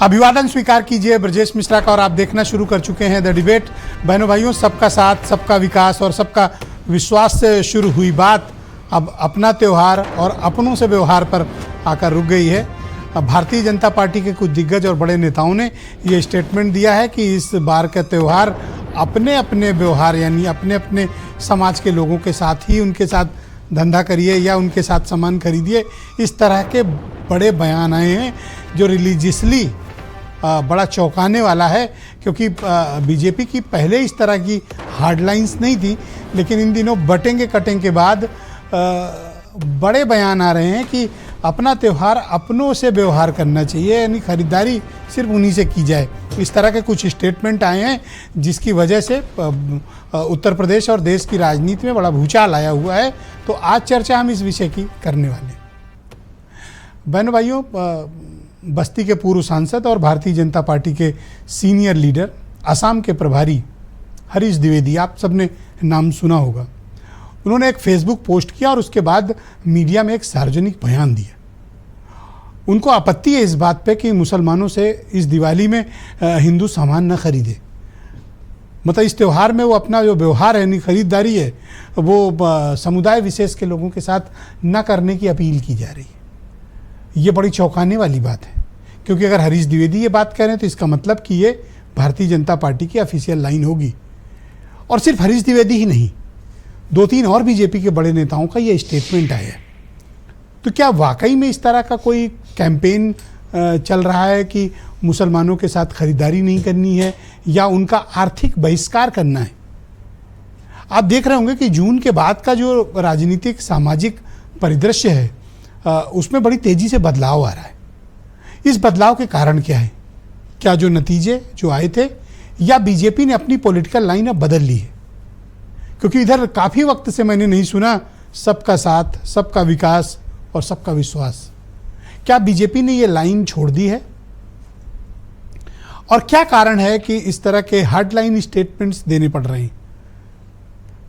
अभिवादन स्वीकार कीजिए ब्रजेश मिश्रा का और आप देखना शुरू कर चुके हैं द डिबेट। बहनों भाइयों, सबका साथ, सबका विकास और सबका विश्वास से शुरू हुई बात अब अपना त्यौहार और अपनों से व्यवहार पर आकर रुक गई है। अब भारतीय जनता पार्टी के कुछ दिग्गज और बड़े नेताओं ने ये स्टेटमेंट दिया है कि इस बार का त्यौहार अपने अपने व्यवहार यानी अपने अपने समाज के लोगों के साथ ही उनके साथ धंधा करिए या उनके साथ सामान खरीदिए। इस तरह के बड़े बयान आए हैं जो रिलीजियसली बड़ा चौंकाने वाला है, क्योंकि बीजेपी की पहले इस तरह की हार्डलाइंस नहीं थी, लेकिन इन दिनों बटेंगे कटेंगे के बाद बड़े बयान आ रहे हैं कि अपना त्यौहार अपनों से व्यवहार करना चाहिए, यानी खरीदारी सिर्फ उन्हीं से की जाए। इस तरह के कुछ स्टेटमेंट आए हैं जिसकी वजह से उत्तर प्रदेश और देश की राजनीति में बड़ा भूचाल आया हुआ है। तो आज चर्चा हम इस विषय की करने वाले हैं। बहनों भाइयों, बस्ती के पूर्व सांसद और भारतीय जनता पार्टी के सीनियर लीडर, असम के प्रभारी हरीश द्विवेदी, आप सबने नाम सुना होगा, उन्होंने एक फेसबुक पोस्ट किया और उसके बाद मीडिया में एक सार्वजनिक बयान दिया। उनको आपत्ति है इस बात पे कि मुसलमानों से इस दिवाली में हिंदू सामान न खरीदे। मतलब इस त्यौहार में वो अपना जो व्यवहार है, यानी खरीदारी है, वो समुदाय विशेष के लोगों के साथ न करने की अपील की जा रही है। ये बड़ी चौंकाने वाली बात है, क्योंकि अगर हरीश द्विवेदी ये बात कह रहे हैं तो इसका मतलब कि ये भारतीय जनता पार्टी की ऑफिशियल लाइन होगी। और सिर्फ हरीश द्विवेदी ही नहीं, 2-3 और बीजेपी के बड़े नेताओं का ये स्टेटमेंट आया है। तो क्या वाकई में इस तरह का कोई कैंपेन चल रहा है कि मुसलमानों के साथ खरीदारी नहीं करनी है या उनका आर्थिक बहिष्कार करना है? आप देख रहे होंगे कि जून के बाद का जो राजनीतिक सामाजिक परिदृश्य है उसमें बड़ी तेजी से बदलाव आ रहा है। इस बदलाव के कारण क्या है? क्या जो नतीजे जो आए थे, या बीजेपी ने अपनी पॉलिटिकल लाइन अब बदल ली है? क्योंकि इधर काफ़ी वक्त से मैंने नहीं सुना सबका साथ, सबका विकास और सबका विश्वास। क्या बीजेपी ने ये लाइन छोड़ दी है? और क्या कारण है कि इस तरह के हार्ड लाइन स्टेटमेंट्स देने पड़ रहे हैं?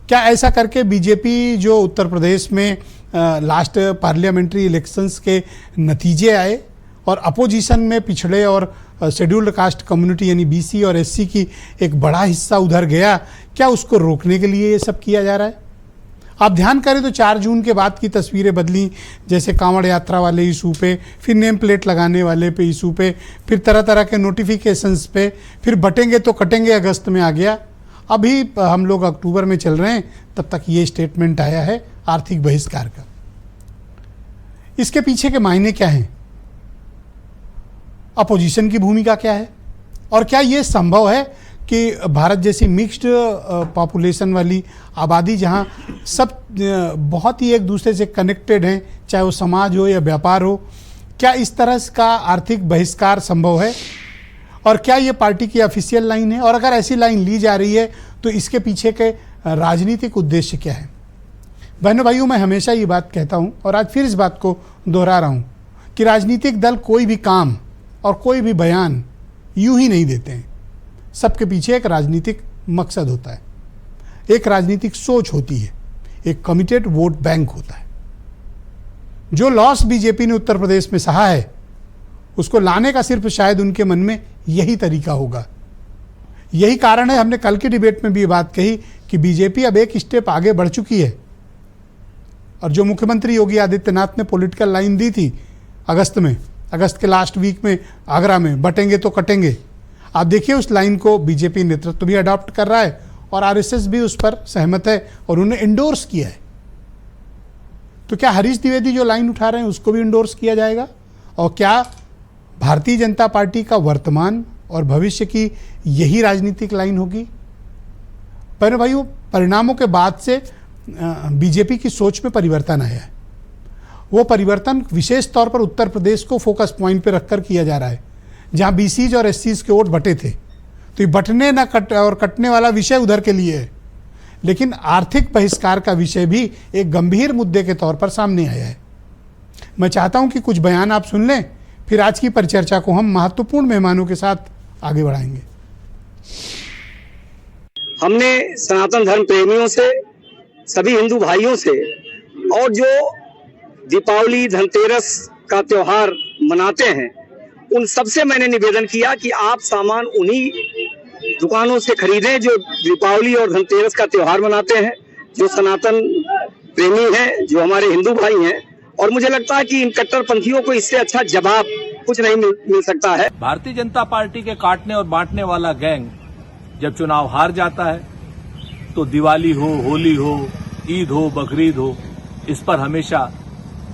क्या ऐसा करके बीजेपी जो उत्तर प्रदेश में लास्ट पार्लियामेंट्री इलेक्शंस के नतीजे आए और अपोजिशन में पिछड़े और शेड्यूल्ड कास्ट कम्युनिटी यानी बीसी और एससी की एक बड़ा हिस्सा उधर गया, क्या उसको रोकने के लिए ये सब किया जा रहा है? आप ध्यान करें तो 4 जून के बाद की तस्वीरें बदली, जैसे कांवड़ यात्रा वाले इशू पे, फिर नेम प्लेट लगाने वाले पे इशू पे, फिर तरह तरह के नोटिफिकेशंस पे, फिर बटेंगे तो कटेंगे अगस्त में आ गया। अभी हम लोग अक्टूबर में चल रहे हैं, तब तक ये स्टेटमेंट आया है आर्थिक बहिष्कार का। इसके पीछे के मायने क्या हैं? अपोजिशन की भूमिका क्या है? और क्या ये संभव है कि भारत जैसी मिक्स्ड पॉपुलेशन वाली आबादी, जहां सब बहुत ही एक दूसरे से कनेक्टेड हैं, चाहे वो समाज हो या व्यापार हो, क्या इस तरह का आर्थिक बहिष्कार संभव है? और क्या ये पार्टी की ऑफिशियल लाइन है? और अगर ऐसी लाइन ली जा रही है तो इसके पीछे के राजनीतिक उद्देश्य क्या है? बहनों भाइयों, मैं हमेशा ये बात कहता हूँ और आज फिर इस बात को दोहरा रहा हूँ कि राजनीतिक दल कोई भी काम और कोई भी बयान यूं ही नहीं देते हैं। सबके पीछे एक राजनीतिक मकसद होता है, एक राजनीतिक सोच होती है, एक कमिटेड वोट बैंक होता है। जो लॉस बीजेपी ने उत्तर प्रदेश में सहा है, उसको लाने का सिर्फ शायद उनके मन में यही तरीका होगा। यही कारण है, हमने कल की डिबेट में भी ये बात कही कि बीजेपी अब एक स्टेप आगे बढ़ चुकी है। और जो मुख्यमंत्री योगी आदित्यनाथ ने पॉलिटिकल लाइन दी थी अगस्त के लास्ट वीक में आगरा में, बटेंगे तो कटेंगे, आप देखिए उस लाइन को बीजेपी नेतृत्व भी अडॉप्ट कर रहा है और आरएसएस भी उस पर सहमत है और उन्हें इंडोर्स किया है। तो क्या हरीश द्विवेदी जो लाइन उठा रहे हैं उसको भी इंडोर्स किया जाएगा? और क्या भारतीय जनता पार्टी का वर्तमान और भविष्य की यही राजनीतिक लाइन होगी? पर भाइयों, परिणामों के बाद से बीजेपी की सोच में परिवर्तन आया है। वो परिवर्तन विशेष तौर पर उत्तर प्रदेश को फोकस पॉइंट पे रखकर किया जा रहा है, जहां बीसीज और एससीज के वोट बटे थे। तो ये बटने न कट और कटने वाला विषय उधर के लिए है, लेकिन आर्थिक बहिष्कार का विषय भी एक गंभीर मुद्दे के तौर पर सामने आया है। मैं चाहता हूं कि कुछ बयान आप सुन लें, फिर आज की परिचर्चा को हम महत्वपूर्ण मेहमानों के साथ आगे बढ़ाएंगे। हमने सनातन धर्म प्रेमियों से, सभी हिंदू भाइयों से, और जो दीपावली धनतेरस का त्योहार मनाते हैं उन सबसे मैंने निवेदन किया कि आप सामान उन्हीं दुकानों से खरीदें जो दीपावली और धनतेरस का त्योहार मनाते हैं, जो सनातन प्रेमी हैं, जो हमारे हिंदू भाई हैं। और मुझे लगता है कि इन कट्टरपंथियों को इससे अच्छा जवाब कुछ नहीं मिल सकता है। भारतीय जनता पार्टी के काटने और बांटने वाला गैंग जब चुनाव हार जाता है तो दिवाली हो, होली हो, ईद हो, बकरीद हो, इस पर हमेशा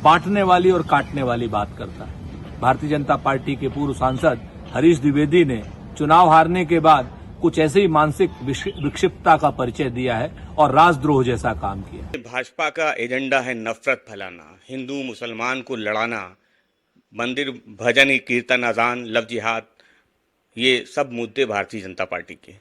बांटने वाली और काटने वाली बात करता है। भारतीय जनता पार्टी के पूर्व सांसद हरीश द्विवेदी ने चुनाव हारने के बाद कुछ ऐसे ही मानसिक विक्षिप्तता का परिचय दिया है और राजद्रोह जैसा काम किया। भाजपा का एजेंडा है नफरत फैलाना, हिंदू मुसलमान को लड़ाना, मंदिर भजन कीर्तन अजान लव जिहाद, ये सब मुद्दे भारतीय जनता पार्टी के।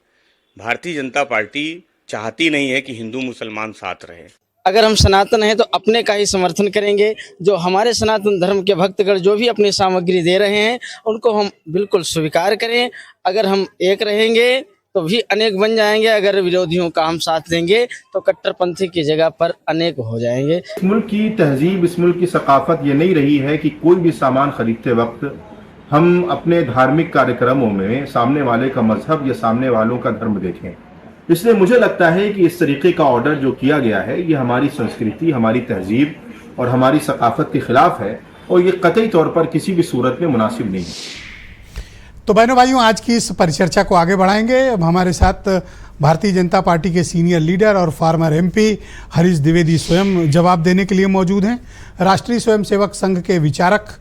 भारतीय जनता पार्टी चाहती नहीं है कि हिंदू मुसलमान साथ रहे। अगर हम सनातन हैं तो अपने का ही समर्थन करेंगे। जो हमारे सनातन धर्म के भक्तगण जो भी अपनी सामग्री दे रहे हैं उनको हम बिल्कुल स्वीकार करें। अगर हम एक रहेंगे तो भी अनेक बन जाएंगे, अगर विरोधियों का हम साथ देंगे तो कट्टरपंथी की जगह पर अनेक हो जाएंगे। इस मुल्क की तहजीब, इस मुल्क की सकाफत ये नहीं रही है कि कोई भी सामान खरीदते वक्त हम अपने धार्मिक कार्यक्रमों में सामने वाले का मजहब या सामने वालों का धर्म देखें। इसलिए मुझे लगता है कि इस तरीके का ऑर्डर जो किया गया है ये हमारी संस्कृति, हमारी तहजीब और हमारी सकाफत के खिलाफ है और ये कतई तौर पर किसी भी सूरत में मुनासिब नहीं है। तो बहनों भाइयों, आज की इस परिचर्चा को आगे बढ़ाएंगे। अब हमारे साथ भारतीय जनता पार्टी के सीनियर लीडर और फार्मर एमपी हरीश द्विवेदी स्वयं जवाब देने के लिए मौजूद हैं। राष्ट्रीय स्वयंसेवक संघ के विचारक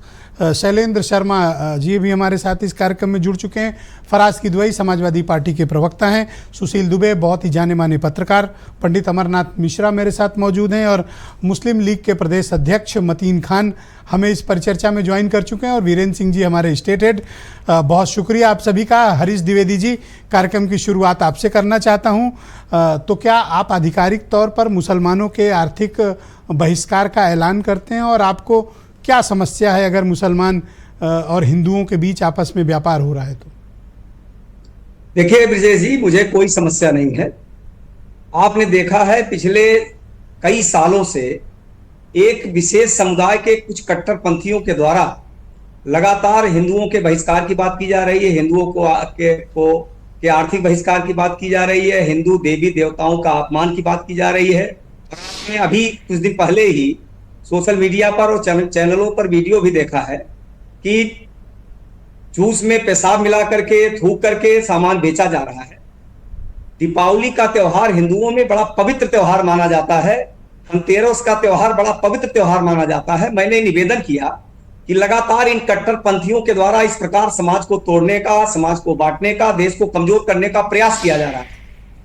शैलेंद्र शर्मा जी भी हमारे साथ इस कार्यक्रम में जुड़ चुके हैं। फराज किदवई समाजवादी पार्टी के प्रवक्ता हैं। सुशील दुबे बहुत ही जाने माने पत्रकार। पंडित अमरनाथ मिश्रा मेरे साथ मौजूद हैं और मुस्लिम लीग के प्रदेश अध्यक्ष मतीन खान हमें इस परिचर्चा में ज्वाइन कर चुके हैं और वीरेंद्र सिंह जी हमारे स्टेट हेड। बहुत शुक्रिया आप सभी का। हरीश द्विवेदी जी, कार्यक्रम की शुरुआत आपसे करना चाहता हूँ। तो क्या आप आधिकारिक तौर पर मुसलमानों के आर्थिक बहिष्कार का ऐलान करते हैं और आपको क्या समस्या है अगर मुसलमान और हिंदुओं के बीच आपस में व्यापार हो रहा है? तो देखिए ब्रिजेश जी, मुझे कोई समस्या नहीं है। आपने देखा है पिछले कई सालों से एक विशेष समुदाय के कुछ कट्टरपंथियों के द्वारा लगातार हिंदुओं के बहिष्कार की बात की जा रही है, हिंदुओं के आर्थिक बहिष्कार की बात की जा रही है, हिंदू देवी देवताओं का अपमान की बात की जा रही है। आपने अभी कुछ दिन पहले ही सोशल मीडिया पर और चैनलों पर वीडियो भी देखा है कि जूस में पेशाब मिला करके, थूक करके सामान बेचा जा रहा है। दीपावली का त्योहार हिंदुओं में बड़ा पवित्र त्योहार माना जाता है, धनतेरस का त्योहार बड़ा पवित्र त्योहार माना जाता है। मैंने निवेदन किया कि लगातार इन कट्टरपंथियों के द्वारा इस प्रकार समाज को तोड़ने का, समाज को बांटने का, देश को कमजोर करने का प्रयास किया जा रहा है।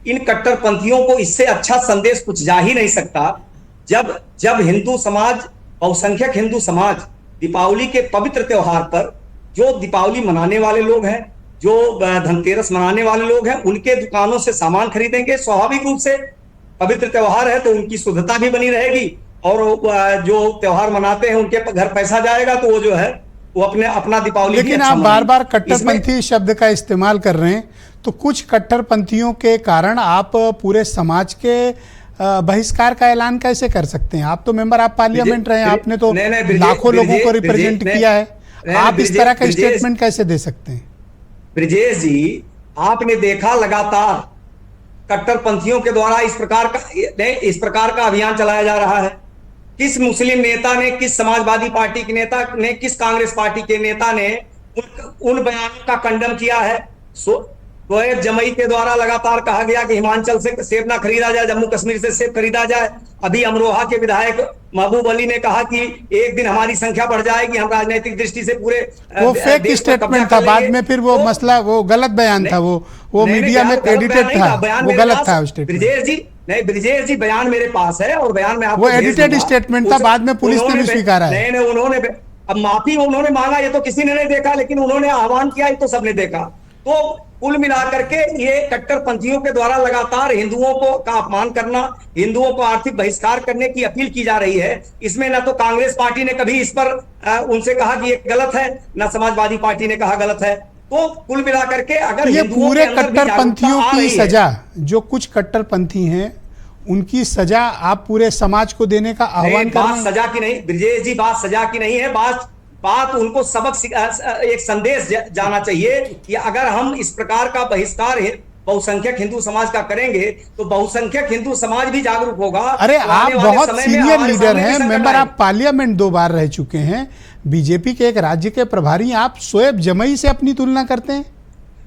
इन कट्टरपंथियों को इससे अच्छा संदेश कुछ जा ही नहीं सकता जब हिंदू समाज, बहुसंख्यक हिंदू समाज दीपावली के पवित्र त्योहार पर, जो दीपावली मनाने वाले लोग हैं, जो धनतेरस मनाने वाले लोग हैं, उनके दुकानों से सामान खरीदेंगे। स्वाभाविक रूप से पवित्र त्योहार है तो उनकी शुद्धता भी बनी रहेगी और जो त्योहार मनाते हैं उनके घर पैसा जाएगा तो वो जो है वो अपना दीपावली। लेकिन आप बार बार कट्टरपंथी शब्द का इस्तेमाल कर रहे हैं, तो कुछ कट्टरपंथियों के कारण आप पूरे समाज के बहिष्कार का ऐलान कैसे कर सकते हैं? आप तो मेंबर ऑफ पार्लियामेंट रहे हैं, आपने तो लाखों लोगों को रिप्रेजेंट किया है। आप इस तरह का स्टेटमेंट कैसे दे सकते हैं? ब्रिजेश जी, आपने देखा लगातार कट्टरपंथियों के द्वारा इस प्रकार का अभियान चलाया जा रहा है। किस मुस्लिम नेता ने, किस समाजवादी पार्टी के नेता ने, किस कांग्रेस पार्टी के नेता ने उन बयानों का खंडन किया है? शोएब जमई के द्वारा लगातार कहा गया कि हिमाचल से सेब ना खरीदा जाए, जम्मू कश्मीर से सेब खरीदा जाए। अभी अमरोहा के विधायक महबूब अली ने कहा कि एक दिन हमारी संख्या बढ़ जाएगी, हम राजनीतिक दृष्टि से पूरे वो फेक स्टेटमेंट था। बाद में फिर वो मसला, वो गलत बयान था, वो मीडिया में एडिटेड था, वो गलत था स्टेटमेंट। ब्रिजेश जी, बयान मेरे पास है और बयान में आपको वो एडिटेड स्टेटमेंट था, बाद में पुलिस ने भी स्वीकारा है। नहीं, उन्होंने अब माफी उन्होंने मांगा, ये तो किसी ने नहीं देखा, लेकिन उन्होंने आह्वान किया, ये तो सबने देखा। तो कुल मिलाकर के ये कट्टरपंथियों के द्वारा लगातार हिंदुओं का अपमान करना, हिंदुओं को आर्थिक बहिष्कार करने की अपील की जा रही है। इसमें ना तो कांग्रेस पार्टी ने कभी इस पर उनसे कहा कि ये गलत है, ना समाजवादी पार्टी ने कहा गलत है। तो कुल मिलाकर के अगर ये पूरे कट्टरपंथियों की सजा, जो कुछ कट्टरपंथी हैं उनकी सजा आप पूरे समाज को देने का आह्वान कर रहे हैं? बात सजा की नहीं ब्रिजेश जी, बात सजा की नहीं है, बात उनको एक संदेश जाना चाहिए कि अगर हम इस प्रकार का बहिष्कार बहुसंख्यक हिंदू समाज का करेंगे तो बहुसंख्यक हिंदू समाज भी जागरूक होगा। अरे तो आप आने वाले बहुत समय में सीनियर हमारे लीडर सामने भी हैं, संकट मेंबर आए। आप पार्लियामेंट 2 बार रह चुके हैं, बीजेपी के एक राज्य के प्रभारी, आप शोएब जमई से अपनी तुलना करते हैं?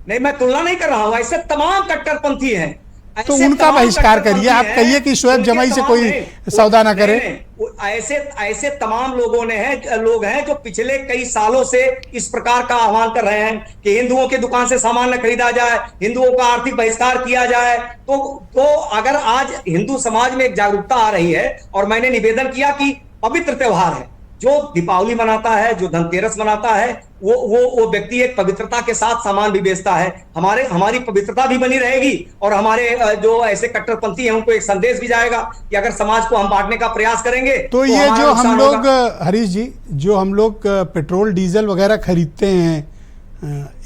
नहीं, मैं तुलना नहीं कर रहा हूं, ऐसे तमाम कट्टरपंथी हैं, तो ऐसे उनका तमाम बहिष्कार करिए, कट्टरपंथी आप हैं, कहिए कि शोएब उनके जमई से तमाम कोई नहीं, सौदा ना करे। ऐसे तमाम लोग हैं जो पिछले कई सालों से इस प्रकार का आह्वान कर रहे हैं कि हिंदुओं की दुकान से सामान न खरीदा जाए, हिंदुओं का आर्थिक बहिष्कार किया जाए। तो अगर आज हिंदू समाज में एक जागरूकता आ रही है, और मैंने निवेदन किया कि पवित्र त्योहार है, जो दीपावली मनाता है, जो धनतेरस मनाता है, वो व्यक्ति एक पवित्रता के साथ सामान भी बेचता है। हमारी पवित्रता भी बनी रहेगी, और हमारे जो ऐसे कट्टरपंथी हैं उनको एक संदेश भी जाएगा कि अगर समाज को हम बांटने का प्रयास करेंगे तो ये हमारा जो हम नुकसान लोग होगा। हरीश जी, जो हम लोग पेट्रोल डीजल वगैरह खरीदते हैं,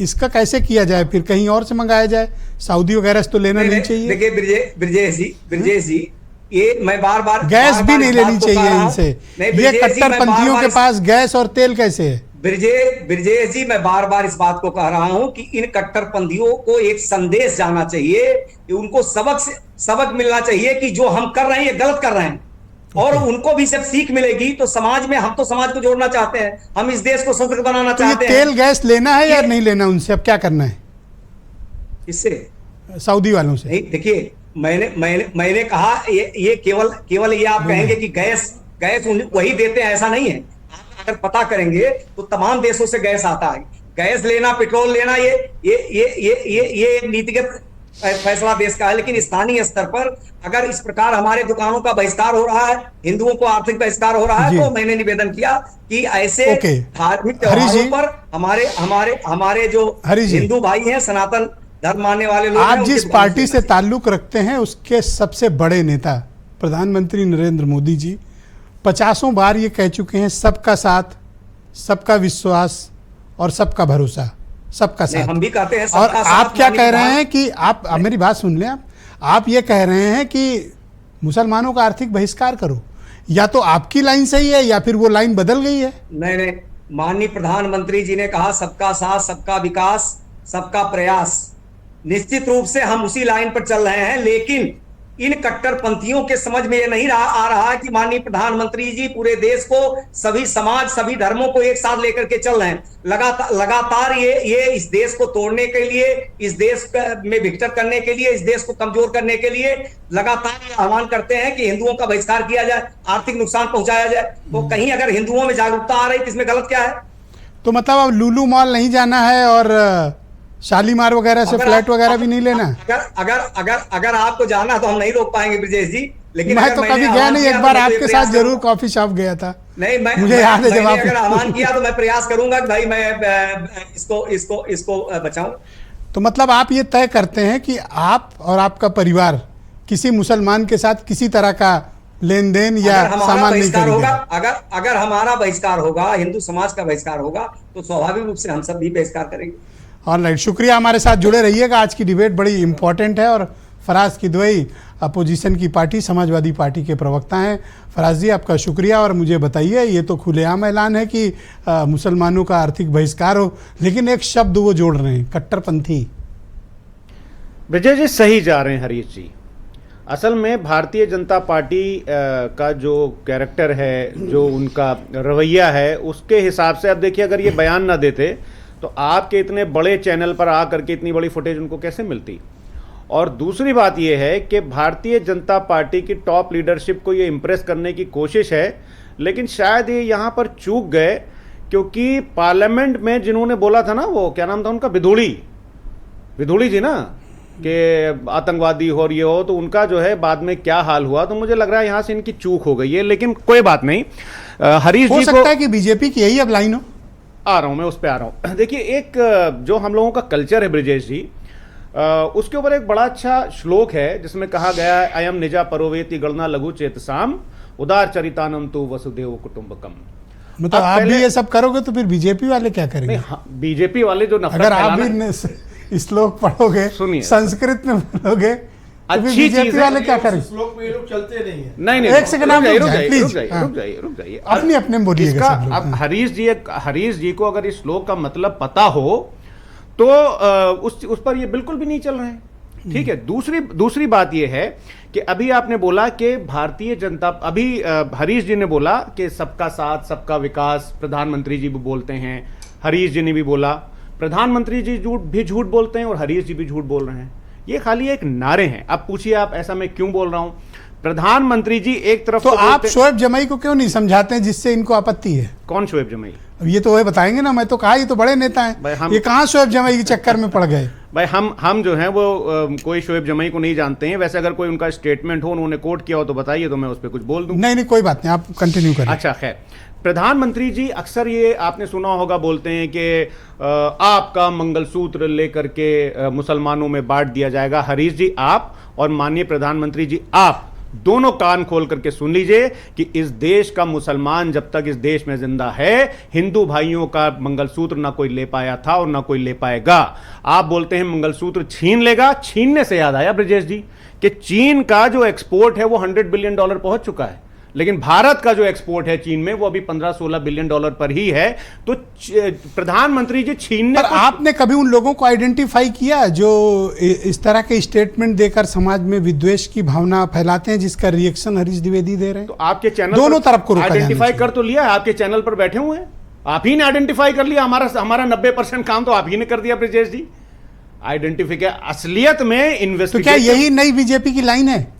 इसका कैसे किया जाए? फिर कहीं और से मंगाया जाए? सऊदी वगैरह से तो लेना नहीं चाहिए? देखिए ब्रिजेश जी, ये मैं बार गैस भी नहीं लेनी चाहिए इनसे। ये कट्टरपंथियों के पास गैस और तेल कैसे है? ब्रिजेश जी, मैं बार इस बात को कह रहा हूं कि इन कट्टरपंथियों को एक संदेश जाना चाहिए कि उनको सबक मिलना चाहिए कि जो हम कर रहे हैं ये गलत कर रहे हैं, और उनको भी जब सीख मिलेगी तो समाज में, हम तो समाज को जोड़ना चाहते हैं, हम इस देश को सशक्त बनाना तो ये चाहते हैं। तेल गैस लेना है या नहीं लेना उनसे? अब क्या करना है इससे सऊदी वालों से? नहीं, देखिए, मैंने कहा ये केवल ये आप कहेंगे कि गैस वही देते हैं, ऐसा नहीं है। आप अगर पता करेंगे तो तमाम देशों से गैस आता है। गैस लेना, पेट्रोल लेना, ये एक नीतिगत फैसला देश का है, लेकिन स्थानीय स्तर पर अगर इस प्रकार हमारे दुकानों का बहिष्कार हो रहा है, हिंदुओं को आर्थिक बहिष्कार हो रहा है, तो मैंने निवेदन किया कि ऐसे धार्मिक त्योहारों पर हमारे जो हिंदू भाई हैं, सनातन धर्म मानने वाले लोग, आप जिस पार्टी से ताल्लुक रखते हैं उसके सबसे बड़े नेता प्रधानमंत्री नरेंद्र मोदी जी 50 बार ये कह चुके हैं, सबका साथ, सबका विश्वास और सबका भरोसा, सबका साथ। हम भी कहते हैं और सबका साथ। आप क्या कह रहे हैं कि आप मेरी बात सुन लें, आप ये कह रहे हैं कि मुसलमानों का आर्थिक बहिष्कार करो। या तो आपकी लाइन सही है या फिर वो लाइन बदल गई है। नहीं, माननीय प्रधानमंत्री जी ने कहा सबका साथ, सबका विकास, सबका प्रयास। निश्चित रूप से हम उसी लाइन पर चल रहे हैं, लेकिन इन कट्टरपंथियों के समझ में ये नहीं आ रहा है कि माननीय प्रधानमंत्री जी पूरे देश को, सभी समाज, सभी धर्मों को एक साथ लेकर के चल रहे हैं। लगातार ये इस देश को तोड़ने के लिए, इस देश में विघटन करने के लिए, इस देश को कमजोर करने के लिए लगातार आह्वान करते हैं कि हिंदुओं का बहिष्कार किया जाए, आर्थिक नुकसान पहुंचाया जाए। तो कहीं अगर हिंदुओं में जागरूकता आ रही तो इसमें गलत क्या है? तो मतलब अब लुलु मॉल नहीं जाना है और शालीमार वगैरह से फ्लैट वगैरह भी नहीं लेना? अगर आपको जाना तो हम नहीं रोक पाएंगे ब्रिजेश जी, लेकिन मैं तो कभी गया नहीं, एक बार आपके साथ जरूर कॉफी शॉप गया था। नहीं, मुझे याद है जब आप अगर आह्वान किया तो मैं प्रयास करूंगा कि भाई मैं इसको बचाऊं। तो मतलब आप ये तय करते हैं कि आप और आपका परिवार किसी मुसलमान के साथ किसी तरह का लेन देन या सामान नहीं खरीदेगा? अगर हमारा बहिष्कार होगा, हिंदू समाज का बहिष्कार होगा, तो स्वाभाविक रूप से हम सब भी बहिष्कार करेंगे। ऑलराइट, शुक्रिया, हमारे साथ जुड़े रहिएगा। आज की डिबेट बड़ी इंपॉर्टेंट है और फराज किदवई अपोजिशन की पार्टी समाजवादी पार्टी के प्रवक्ता हैं। फराज जी, आपका शुक्रिया। और मुझे बताइए, ये तो खुलेआम ऐलान है कि मुसलमानों का आर्थिक बहिष्कार हो, लेकिन एक शब्द वो जोड़ रहे हैं, कट्टरपंथी। विजय जी सही जा रहे हैं हरीश जी। असल में भारतीय जनता पार्टी का जो कैरेक्टर है, जो उनका रवैया है, उसके हिसाब से अब देखिए, अगर ये बयान ना देते तो आपके इतने बड़े चैनल पर आकर के इतनी बड़ी फुटेज उनको कैसे मिलती। और दूसरी बात यह है कि भारतीय जनता पार्टी की टॉप लीडरशिप को ये इम्प्रेस करने की कोशिश है, लेकिन शायद ये यहाँ पर चूक गए, क्योंकि पार्लियामेंट में जिन्होंने बोला था ना, वो क्या नाम था उनका, विधूड़ी जी ना, कि आतंकवादी हो और ये हो, तो उनका जो है बाद में क्या हाल हुआ। तो मुझे लग रहा है यहाँ से इनकी चूक हो गई है, लेकिन कोई बात नहीं। हरीश जी हो सकता है कि बीजेपी की यही अब लाइन हो। आ रहा हूं मैं, उस पर आ रहा हूं। देखिए, एक जो हम लोगों का कल्चर है ब्रिजेश जी, उसके ऊपर एक बड़ा अच्छा श्लोक है जिसमें कहा गया है, अयम निजा परोवेति गणना लघु चेतसाम उदार चरितानम तु वसुदेव कुटुंबकम। मतलब आप भी ये सब करोगे तो फिर बीजेपी वाले क्या करेंगे? बीजेपी वाले जो नफरत, अगर आप भी श्लोक पढ़ोगे, संस्कृत में बोलोगे, अच्छी बीजेपी चीज है। वाले क्या करें? श्लोक में ये लोग चलते नहीं है। नहीं नहीं एक सेकंड आप रुक रुक जाइए, जाइए, रुक please। जाइए, हाँ। रुक जाइए, रुक जाइए। अपने अपने में बोलिएगा इसका सब लोग, अब हाँ। हरीश जी को अगर इस श्लोक का मतलब पता हो तो उस पर ये बिल्कुल भी नहीं चल रहे हैं। ठीक है। दूसरी बात ये है कि अभी आपने बोला कि भारतीय जनता, अभी हरीश जी ने बोला कि सबका साथ सबका विकास, प्रधानमंत्री जी भी बोलते हैं, हरीश जी ने भी बोला, प्रधानमंत्री जी झूठ बोलते हैं और हरीश जी भी झूठ बोल रहे हैं। ये खाली एक नारे हैं। अब पूछिए आप ऐसा मैं क्यों बोल रहा हूं? प्रधानमंत्री जी एक तरफ तो आप बोलते- शोएब जमाई को क्यों नहीं समझाते हैं जिससे इनको आपत्ति है? कौन शोएब जमाई? अब ये तो वही बताएंगे ना, मैं तो कहा ये तो बड़े नेता भाई हैं, हम- ये कहाँ शोएब जमाई के चक्कर में पड़ गए? भाई हम जो हैं वो कोई शोएब जमाई को नहीं जानते हैं। वैसे अगर कोई उनका स्टेटमेंट हो, उन्होंने कोट किया हो तो बताइए, तो मैं उस पर कुछ बोल दूं। नहीं कोई बात नहीं, आप कंटिन्यू करें। अच्छा खैर, प्रधानमंत्री जी अक्सर ये आपने सुना होगा बोलते हैं कि आपका मंगलसूत्र लेकर के मुसलमानों में बांट दिया जाएगा। हरीश जी आप और माननीय प्रधानमंत्री जी आप दोनों कान खोल करके सुन लीजिए कि इस देश का मुसलमान जब तक इस देश में जिंदा है, हिंदू भाइयों का मंगलसूत्र ना कोई ले पाया था और ना कोई ले पाएगा। आप बोलते हैं मंगलसूत्र छीन लेगा। छीनने से याद आया ब्रजेश जी कि चीन का जो एक्सपोर्ट है वो $100 बिलियन पहुंच चुका है, लेकिन भारत का जो एक्सपोर्ट है चीन में वो अभी $15-16 बिलियन पर ही है। तो प्रधानमंत्री जी छीनने पर आपने कभी उन लोगों को आइडेंटिफाई किया जो इस तरह के स्टेटमेंट देकर समाज में विद्वेष की भावना फैलाते हैं, जिसका रिएक्शन हरीश द्विवेदी दे रहे हैं? तो आपके चैनल दोनों तरफ को रोका जाना आइडेंटिफाई चाहिए। कर तो लिया है, आपके चैनल पर बैठे हुए हैं, आप ही ने आइडेंटिफाई कर लिया। हमारा 90% काम तो आप ही ने कर दिया ब्रजेश जी। आइडेंटिफिकेशन असलियत में तो क्या इन्वेस्टिगेशन। यही नई बीजेपी की लाइन है?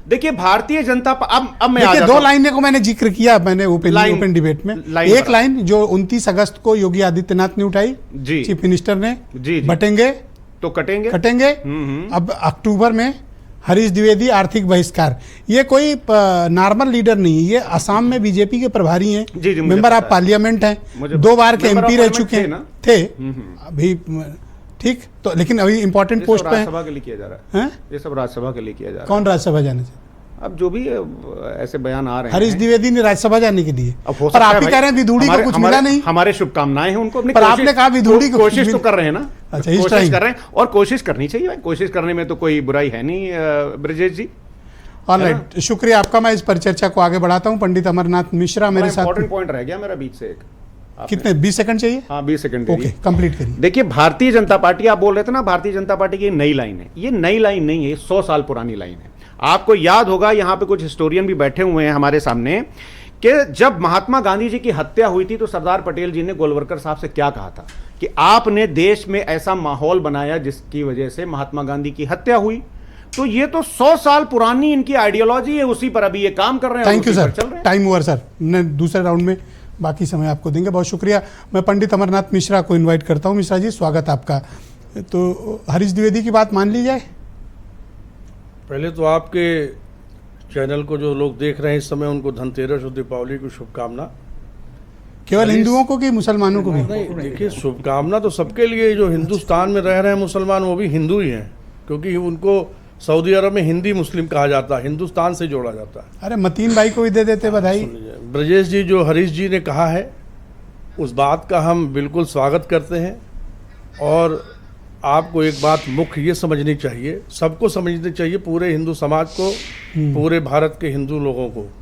देखिए भारतीय जनता अब मैं देखिए, आ दो जाता लाइनें को मैंने जिक्र किया, मैंने लाइन- ओपन डिबेट में। लाइन एक बता। लाइन जो 29 अगस्त को योगी आदित्यनाथ ने उठाई, जी। चीफ मिनिस्टर ने, जी। बटेंगे तो कटेंगे। अब अक्टूबर में हरीश द्विवेदी आर्थिक बहिष्कार। ये कोई नॉर्मल लीडर नहीं है, ये असम में बीजेपी के प्रभारी हैं, जी, मुझे मेंबर पता ऑफ है। पार्लियामेंट हैं, मुझे 2 बार के मेंबर ऑफ एमपी रह पार्लियामेंट चुके थे ना? थे अभी। ठीक, तो लेकिन अभी इंपॉर्टेंट ये सब पोस्ट पे राज्यसभा के लिए किया जा रहा है। हैं। ये सब राज्यसभा के लिए किया जा रहा है। कौन राज्यसभा जाने चाहिए? अब जो भी ऐसे बयान आ रहे हैं, हरीश द्विवेदी ने राज्यसभा जाने के लिए, अब हो पर सकता आप है ही भाई, कह रहे हैं विधूड़ी को कुछ मिला नहीं। हमारे शुभकामनाएं हैं उनको। अपनी पर कोशिश- आपने कहा विधूड़ी को कोशिश कुछ तो भी- कर रहे हैं ना। अच्छा, इस कोशिश टाइम। कर रहे हैं और कोशिश करनी चाहिए भाई। कोशिश करने में तो कोई बुराई है नहीं ब्रजेश जी। ऑलराइट, शुक्रिया आपका। मैं इस परिचर्चा को आगे बढ़ाता हूं। पंडित अमरनाथ मिश्रा मेरे साथ। इंपॉर्टेंट पॉइंट रह गया मेरा बीच से एक। कितने 20 सेकंड चाहिए? हाँ 20 सेकंड। ओके, कंप्लीट करिए। देखिए भारतीय जनता पार्टी, आप बोल रहे थे ना भारतीय जनता पार्टी की नई लाइन है। ये नई लाइन नहीं है, 100 साल पुरानी लाइन है। आपको याद होगा, यहाँ पे कुछ हिस्टोरियन भी बैठे हुए हैं हमारे सामने, कि जब महात्मा गांधी जी की हत्या हुई थी तो सरदार पटेल जी ने गोलवलकर साहब से क्या कहा था कि आपने देश में ऐसा माहौल बनाया जिसकी वजह से महात्मा गांधी की हत्या हुई। तो ये तो 100 साल पुरानी इनकी आइडियोलॉजी है, उसी पर अभी ये काम कर रहे हैं। थैंक यू उसी पर सर, चल रहे हैं। Time over sir. दूसरे राउंड में बाकी समय आपको देंगे। बहुत शुक्रिया। मैं पंडित अमरनाथ मिश्रा को इनवाइट करता हूं। मिश्रा जी, स्वागत आपका। तो हरीश द्विवेदी की बात मान ली जाए? पहले तो आपके चैनल को जो लोग देख रहे हैं इस समय, उनको धनतेरस और दीपावली की शुभकामना। केवल हिंदुओं को कि मुसलमानों को भी? नहीं, देखिए शुभकामना तो सबके लिए। जो हिंदुस्तान में रह रहे हैं मुसलमान, वो भी हिंदू ही हैं, क्योंकि उनको सऊदी अरब में हिंदी मुस्लिम कहा जाता है, हिंदुस्तान से जोड़ा जाता है। अरे मतीन भाई को भी दे देते बधाई। ब्रजेश जी, जो हरीश जी ने कहा है उस बात का हम बिल्कुल स्वागत करते हैं। और आपको एक बात मुख्य ये समझनी चाहिए, सबको समझनी चाहिए, पूरे हिंदू समाज को, पूरे भारत के हिंदू लोगों को,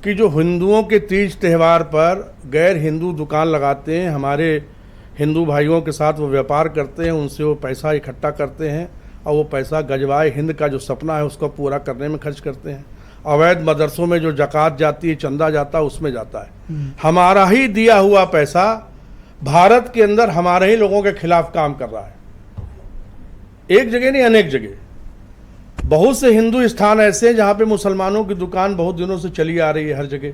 कि जो हिंदुओं के तीज त्यौहार पर गैर हिंदू दुकान लगाते हैं, हमारे हिंदू भाइयों के साथ वो व्यापार करते हैं, उनसे वो पैसा इकट्ठा करते हैं और वो पैसा गजवाए हिंद का जो सपना है उसको पूरा करने में खर्च करते हैं। अवैध मदरसों में जो ज़कात जाती है, चंदा जाता है, उसमें जाता है। हमारा ही दिया हुआ पैसा भारत के अंदर हमारे ही लोगों के खिलाफ काम कर रहा है। एक जगह नहीं, अनेक जगह। बहुत से हिंदू स्थान ऐसे हैं जहाँ पे मुसलमानों की दुकान बहुत दिनों से चली आ रही है हर जगह,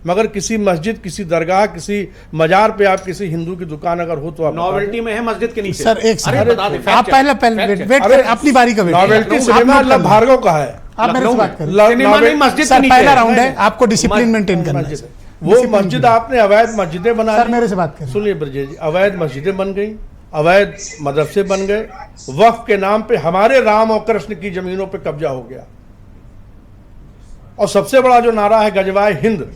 मगर किसी मस्जिद, किसी दरगाह, किसी मजार पे आप किसी हिंदू की दुकान अगर हो तो आप नॉवेल्टी में है मस्जिद के नीचे। सर एक अरे बता दें, सेकंड, fact आप check, पहले fact check। वेट करें, अपनी बारी का वेट। नॉवेल्टी आप सिनेमा नोट कर लें। भार्गव का है। आप मेरे से लखनऊ बात में। करें। सिनेमा नहीं, मस्जिद के सर नीचे पहला है। राउंड है, आपको डिसिप्लिन मेंटेन करना है। मस्जिद, वो मस्जिद आपने अवैध मस्जिदें बना सर ली। मेरे से बात करें। सुनिए ब्रजेश जी, अवैध मस्जिदें बन गई, अवैध मदरसे बन गए, वक्फ के नाम पे हमारे राम और कृष्ण की जमीनों पे कब्जा हो गया। और सबसे बड़ा जो नारा है गजवाए हिंद,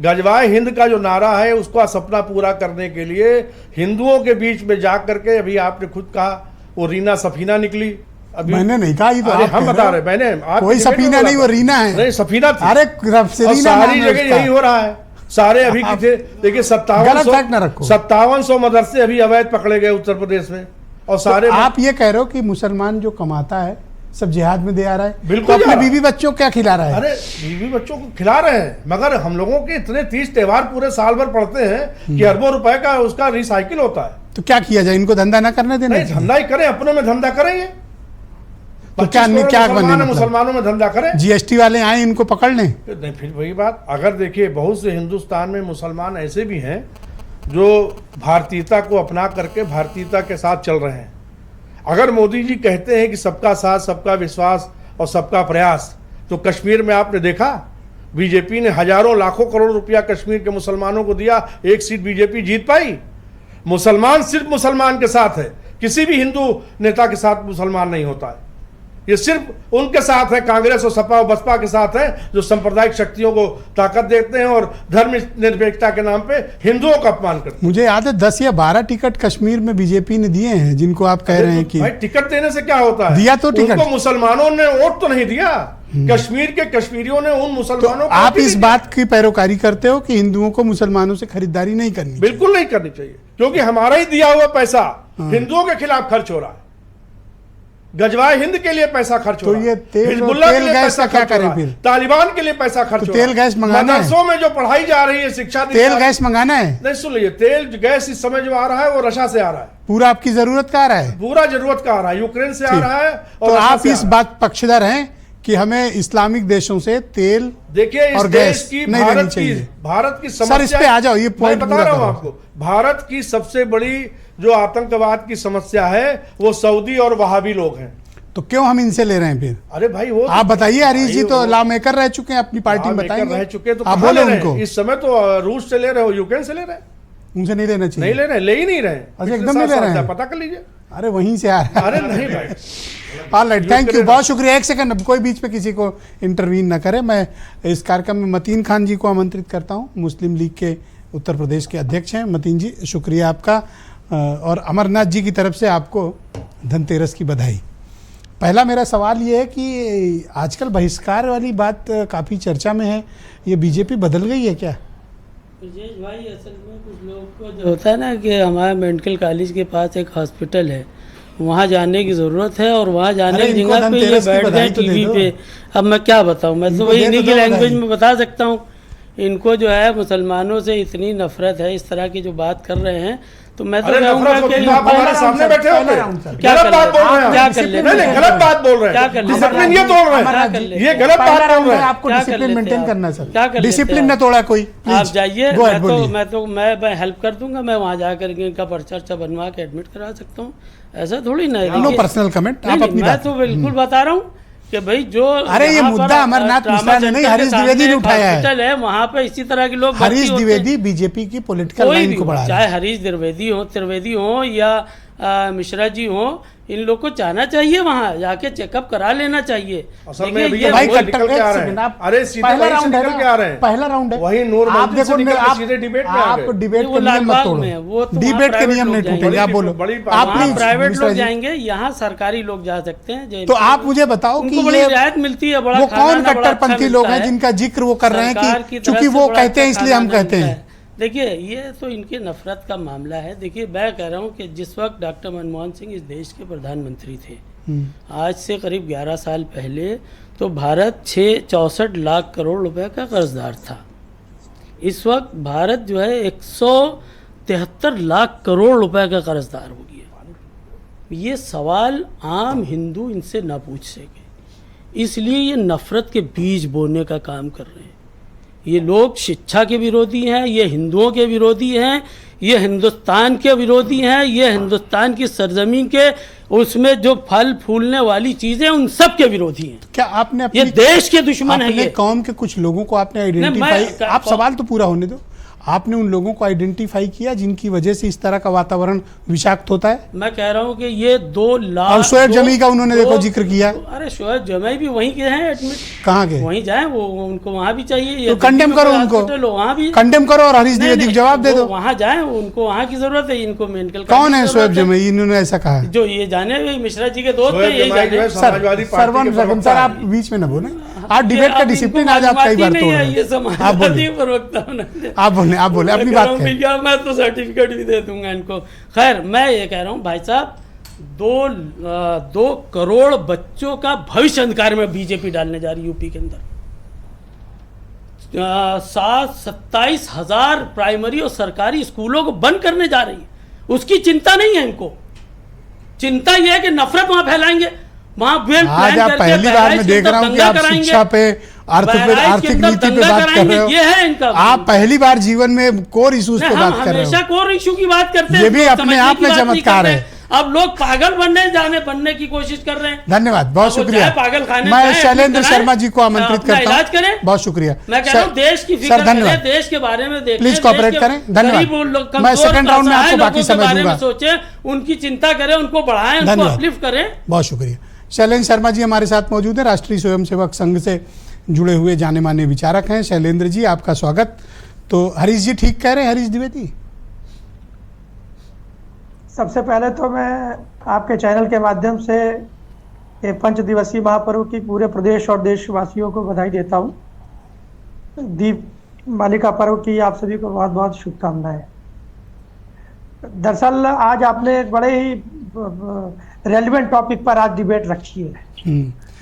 गजवाए हिंद का जो नारा है उसका सपना पूरा करने के लिए हिंदुओं के बीच में जा करके, अभी आपने खुद कहा वो रीना सफीना निकली, अभी मैंने नहीं कहा, ये तो अरे आप हम कह बता रहे रहे हो। मैंने कोई सफीना नहीं, वो रीना है। नहीं सफीना थी। अरे और सरीना सारी नाम है जगह उसका। यही हो रहा है, सारे अभी की थे। देखिए गलत फैक्ट ना रखो। 5700 मदरसे अभी अवैध पकड़े गए उत्तर प्रदेश में, और सारे तो आप ये कह रहे हो कि मुसलमान जो कमाता है सब जिहाद में दे आ रहा है, बिल्कुल तो अपने जा। बीवी बच्चों को क्या खिला रहा है? अरे बीवी बच्चों को खिला रहे हैं, मगर हम लोगों के इतने 30 त्योहार पूरे साल भर पड़ते हैं कि अरबों रुपए का उसका रिसाइकिल होता है। तो क्या किया जाए, इनको धंधा ना करने देना नहीं, चाहिए? धंधा ही करें, अपनों में धंधा करेंगे। तो क्या बने मतलब? मुसलमानों में धंधा करें। जीएसटी वाले आए इनको पकड़ लें? नहीं, फिर वही बात, अगर देखिए बहुत से हिंदुस्तान में मुसलमान ऐसे भी हैं जो भारतीयता को अपना करके भारतीयता के साथ चल रहे हैं। अगर मोदी जी कहते हैं कि सबका साथ, सबका विश्वास और सबका प्रयास, तो कश्मीर में आपने देखा बीजेपी ने हजारों लाखों करोड़ रुपया कश्मीर के मुसलमानों को दिया, एक सीट बीजेपी जीत पाई। मुसलमान सिर्फ मुसलमान के साथ है, किसी भी हिंदू नेता के साथ मुसलमान नहीं होता है। ये सिर्फ उनके साथ है, कांग्रेस और सपा और बसपा के साथ है, जो सांप्रदायिक शक्तियों को ताकत देते हैं और धर्म निरपेक्षता के नाम पे हिंदुओं का अपमान करते हैं। मुझे याद है 10 या 12 टिकट कश्मीर में बीजेपी ने दिए हैं, जिनको आप कह रहे हैं कि भाई टिकट देने से क्या होता है? दिया तो टिकट। उनको मुसलमानों ने वोट तो नहीं दिया, कश्मीर के कश्मीरियों ने उन तो मुसलमानों को आप वोट इस नहीं बात की पैरोकारी करते हो कि हिंदुओं को मुसलमानों से खरीदारी नहीं करनी दिया। बिल्कुल नहीं करनी चाहिए, क्योंकि हमारा ही दिया हुआ पैसा हिंदुओं के खिलाफ खर्च हो रहा है। गजवाए हिंद के लिए पैसा खर्च हो रहा है, ये तेल हिजबुल्लाह के लिए गैस पैसा का क्या खर्च हो रहा करें है, फिर? तालिबान के लिए पैसा खर्च तो हो रहा है। तेल गैस मंगाना है? मदरसों में जो पढ़ाई जा रही है, शिक्षा दी जा तेल रही है। गैस मंगाना है? नहीं, सुन लीजिए, तेल गैस इस समय जो आ रहा है वो रशिया से आ रहा है, पूरा आपकी जरूरत का आ रहा है? पूरा जरूरत का आ रहा है, यूक्रेन से आ रहा है। और तो रशिया आप से आ इस रहा है। बात पक्षधर हैं कि हमें इस्लामिक देशों से तेल देखिए इस और देश गैस की नहीं लेनी भारत की सर, समस्या, इस पे आ जाओ, ये मैं पॉइंट बता पूरा रहा हूं करो। आपको, भारत की सबसे बड़ी जो आतंकवाद की समस्या है वो सऊदी और वहाबी लोग हैं। तो क्यों हम इनसे ले रहे हैं फिर? अरे भाई वो आप बताइए, हरीश जी तो वो- लॉ मेकर रह चुके हैं, अपनी पार्टी में बताएंगे। रह चुके तो आप कहाँ बोले ले रहे हैं? उनको, इस समय तो रूस से ले रहे हो, यूक्रेन से ले रहे हैं, उनसे नहीं लेना चाहिए? नहीं ले रहे, ले ही नहीं रहे। अच्छा, एकदम नहीं ले रहे हैं? पता कर लीजिए। अरे वहीं से आ रहा है। अरे नहीं भाई, ऑलराइट, थैंक यू, बहुत शुक्रिया। एक सेकंड, अब कोई बीच में किसी को इंटरवीन ना करे। मैं इस कार्यक्रम में मतीन खान जी को आमंत्रित करता हूं, मुस्लिम लीग के उत्तर प्रदेश के अध्यक्ष हैं। मतीन जी, शुक्रिया आपका, और अमरनाथ जी की तरफ से आपको धनतेरस की बधाई। पहला मेरा सवाल ये है कि आजकल बहिष्कार वाली बात काफ़ी चर्चा में है, ये बीजेपी बदल गई है क्या? ब्रजेश भाई, असल में कुछ लोग को जो होता है ना कि हमारे मेडिकल कॉलेज के पास एक हॉस्पिटल है, वहाँ जाने की ज़रूरत है, और वहाँ जाने अरे की इनको जगह पे ये धनतेरस की बैठ गए बधाई तो दे टीवी दो। पे। अब मैं क्या बताऊँ, मैं तो इनको वही दे इन्हीं तो की दो लैंग्वेज बधाई। में बता सकता हूँ। इनको जो है मुसलमानों से इतनी नफरत है, इस तरह की जो बात कर रहे हैं, तो मैं तो अरे कहूँगा नफरत होती कि है, आप हमारे सामने बैठे होते क्या गलत कर बात लेते? बोल रहे हैं, क्या आप। कर लेते? नहीं नहीं, गलत बात बोल रहे क्या हैं, कर लेते? डिसिप्लिन ये तोड़ रहे क्या कर हैं, लेते? ये गलत बात बोल रहे हैं। आपको क्या कर डिसिप्लिन लेते मेंटेन आप? करना क्या सर, कर लेते डिसिप्लिन आप? न तोड़ा कोई, आप प्लीज जाइए, गो अहेड, बोलिए। मैं हेल्प कर दूंगा, मैं वहाँ जा करके इनका पर्चा बनवा के एडमिट करा सकता हूँ, ऐसा थोड़ी ना है। नो देखिए, पर्सनल कमेंट, नहीं, आप अपनी मैं बात। तो बिल्कुल बता रहा हूँ कि भाई जो अरे ये यहाँ पर मुद्दा अमरनाथ ट्रामा मिश्रा ने नहीं, सेंटर के हरीश सामने द्विवेदी ने एक उठाया है। हॉस्पिटल है, वहाँ पे इसी तरह के लोग भर्ती हरीश होते हैं। द्विवेदी बीजेपी की पॉलिटिकल कोई लाइन भी को हो, बढ़ा रहे चाहे हैं। हरीश त्रिवेदी हो या मिश्रा जी हो, इन लोग को जाना चाहिए, वहाँ जाके चेकअप करा लेना चाहिए। असल में देखिए, अभी ये भाई वही कट्टर, निकल के एक आ रहे सेकंड, हैं। आप अरे सीधे पहला वहीं से राउंड है निकल ना, के आ रहे हैं। पहला राउंड है, वही नूर आप मस्जिद से देखो, निकल के आप सीधे डिबेट में आ आप गए। डिबेट वो के नियम मत लालबाग तोड़ो, में है, वो तो डिबेट वहाँ के प्राइवेट नियम नहीं लोग टूटेंगे। आप बोलो, बड़ी आप वहाँ प्लीज प्राइवेट मिश्रा लोग जी। जाएंगे, यहाँ सरकारी लोग जा सकते हैं। तो आप मुझे बताओ कि उनको बड़ी ये रियायत मिलती है, बड़ा वो खाना कौन ना बड़ा अच्छा कट्टरपंथी लोग मिलता हैं है। जिनका जिक्र वो कर रहे हैं सरकार की कि तरफ चूंकि से वो बड़ा कहते हैं अच्छा इसलिए हम खाना कहते मिलता हैं। है। देखिए, ये तो इनके नफरत का मामला है। देखिए, मैं कह रहा हूँ कि जिस वक्त डॉक्टर मनमोहन सिंह इस देश के प्रधानमंत्री थे, आज से करीब 11 साल पहले, तो भारत 64 लाख करोड़ रुपए का कर्जदार था। इस वक्त भारत जो है 173 लाख करोड़ रुपए का कर्जदार हो गया। ये सवाल आम हिंदू इनसे ना पूछ सके, इसलिए ये नफरत के बीज बोने का काम कर रहे हैं। ये लोग शिक्षा के विरोधी हैं, ये हिंदुओं के विरोधी हैं, ये हिंदुस्तान के विरोधी हैं, ये हिंदुस्तान की सरजमीन के उसमें जो फल फूलने वाली चीजें उन सब के विरोधी हैं। क्या आपने ये देश के दुश्मन है। अपने ये कौम के कुछ लोगों को आपने आइडेंटिफाई, आप सवाल तो पूरा होने दो, आपने उन लोगों को आइडेंटिफाई किया जिनकी वजह से इस तरह का वातावरण विषाक्त होता है? मैं कह रहा हूँ कि ये 2 लाख और शोएब जमी का उन्होंने देखो जिक्र किया। अरे शोएब जमी भी वहीं के हैं एडमिट। कहाँ के? वहीं जाए, वो उनको वहाँ भी चाहिए। तो कंडेम करो उनको, वहाँ भी कंडेम करो और हरीश द्विवेदी को जवाब दे दो। वहाँ जाए, उनको वहाँ की जरूरत है, इनको मेडिकल। कौन है शोएब जमी? इन्होंने ऐसा कहा है जो ये जाने मिश्रा जी के दोस्त हैं, ये जाने। सर आप बीच में न बोले, आप डिबेट का डिसिप्लिन आज आप कई बार तोड़ रहे हैं। आप बोले अपनी बात करें। मैं तो सर्टिफिकेट भी दे दूंगा इनको। खैर, मैं ये कह रहा हूँ भाई साहब, 2 करोड़ बच्चों का भविष्य अंधकार में बीजेपी डालने जा रही यूपी के अंदर। 27 हजार प्राइमरी और सरकारी स्कूलों को बंद करने जा रही है। उसकी चिंता नहीं है इनको। चिंता यह है कि नफरत वहां फैलाएंगे। आज आप पहली बार मैं देख रहा हूं कि आप शिक्षा पे, आर्थिक नीति पे बात कर रहे हो। ये है इनका। आप पहली बार जीवन में कोर इश्यूज पे बात कर रहे हो। हमेशा कोर इशू की बात करते हैं। ये भी अपने आप में चमत्कार है। अब लोग पागल बनने की कोशिश कर रहे हैं। धन्यवाद, बहुत शुक्रिया। पागल खाने मैं शैलेंद्र शर्मा जी को आमंत्रित करता हूं। बहुत शुक्रिया। मैं कह रहा हूं देश की फिक्र करें, देश के बारे में देखें, प्लीज कोऑपरेट करें। धन्यवाद। मैं सेकंड राउंड में आपको बाकी समय दूंगा। सोचें, उनकी चिंता करें, उनको बढ़ाएं, उनको अपलिफ्ट करें। बहुत शुक्रिया। शैलेंद्र शर्मा जी हमारे साथ मौजूद है, राष्ट्रीय स्वयंसेवक संघ से जुड़े हुए जाने माने विचारक हैं। शैलेंद्र जी आपका स्वागत। तो हरीश जी ठीक कह रहे हैं, हरीश द्विवेदी? सबसे पहले तो मैं आपके चैनल के माध्यम से ये 5 दिवसीय महापर्व की पूरे प्रदेश और देशवासियों को बधाई देता हूँ। दीप मालिका पर्व की आप सभी को बहुत बहुत शुभकामनाएं। दरअसल आज आपने एक बड़े ही रेलेवेंट टॉपिक पर आज डिबेट रखी है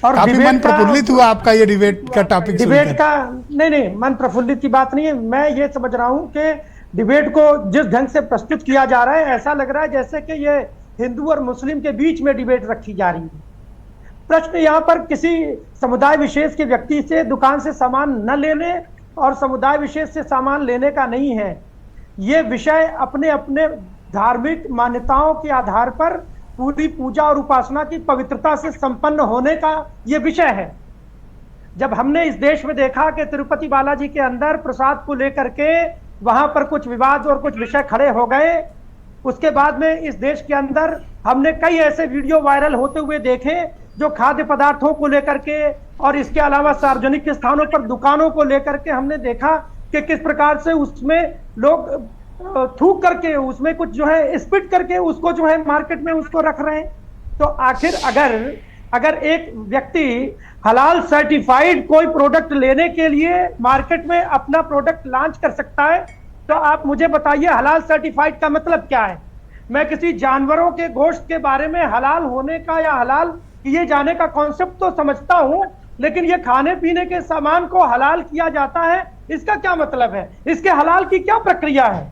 और काफी मन प्रफुल्लित हुआ आपका ये डिबेट का टॉपिक। डिबेट का नहीं, मन प्रफुल्लित की बात नहीं है। मैं ये समझ रहा हूँ कि डिबेट को जिस ढंग से प्रस्तुत किया जा रहा है, ऐसा लग रहा है जैसे कि ये हिंदू और मुस्लिम के बीच में डिबेट रखी जा रही है। प्रश्न यहाँ पर किसी समुदाय विशेष के व्यक्ति से दुकान से सामान न लेने और समुदाय विशेष से सामान लेने का नहीं है। ये विषय अपने अपने धार्मिक मान्यताओं के आधार पर पूरी पूजा और उपासना की पवित्रता से संपन्न होने का ये विषय है। जब हमने इस देश में देखा कि तिरुपति बालाजी के अंदर प्रसाद को लेकर के वहां पर कुछ विवाद और कुछ विषय खड़े हो गए, उसके बाद में इस देश के अंदर हमने कई ऐसे वीडियो वायरल होते हुए देखे जो खाद्य पदार्थों को लेकर के और इसके अलावा सार्वजनिक स्थानों पर दुकानों को लेकर के हमने देखा कि किस प्रकार से उसमें लोग थूक करके उसमें कुछ जो है स्पिट करके उसको जो है मार्केट में उसको रख रहे हैं। तो आखिर अगर एक व्यक्ति हलाल सर्टिफाइड कोई प्रोडक्ट लेने के लिए मार्केट में अपना प्रोडक्ट लॉन्च कर सकता है, तो आप मुझे बताइए हलाल सर्टिफाइड का मतलब क्या है? मैं किसी जानवरों के गोश्त के बारे में हलाल होने का या हलाल किए जाने का कॉन्सेप्ट तो समझता हूं, लेकिन ये खाने पीने के सामान को हलाल किया जाता है, इसका क्या मतलब है? इसके हलाल की क्या प्रक्रिया है?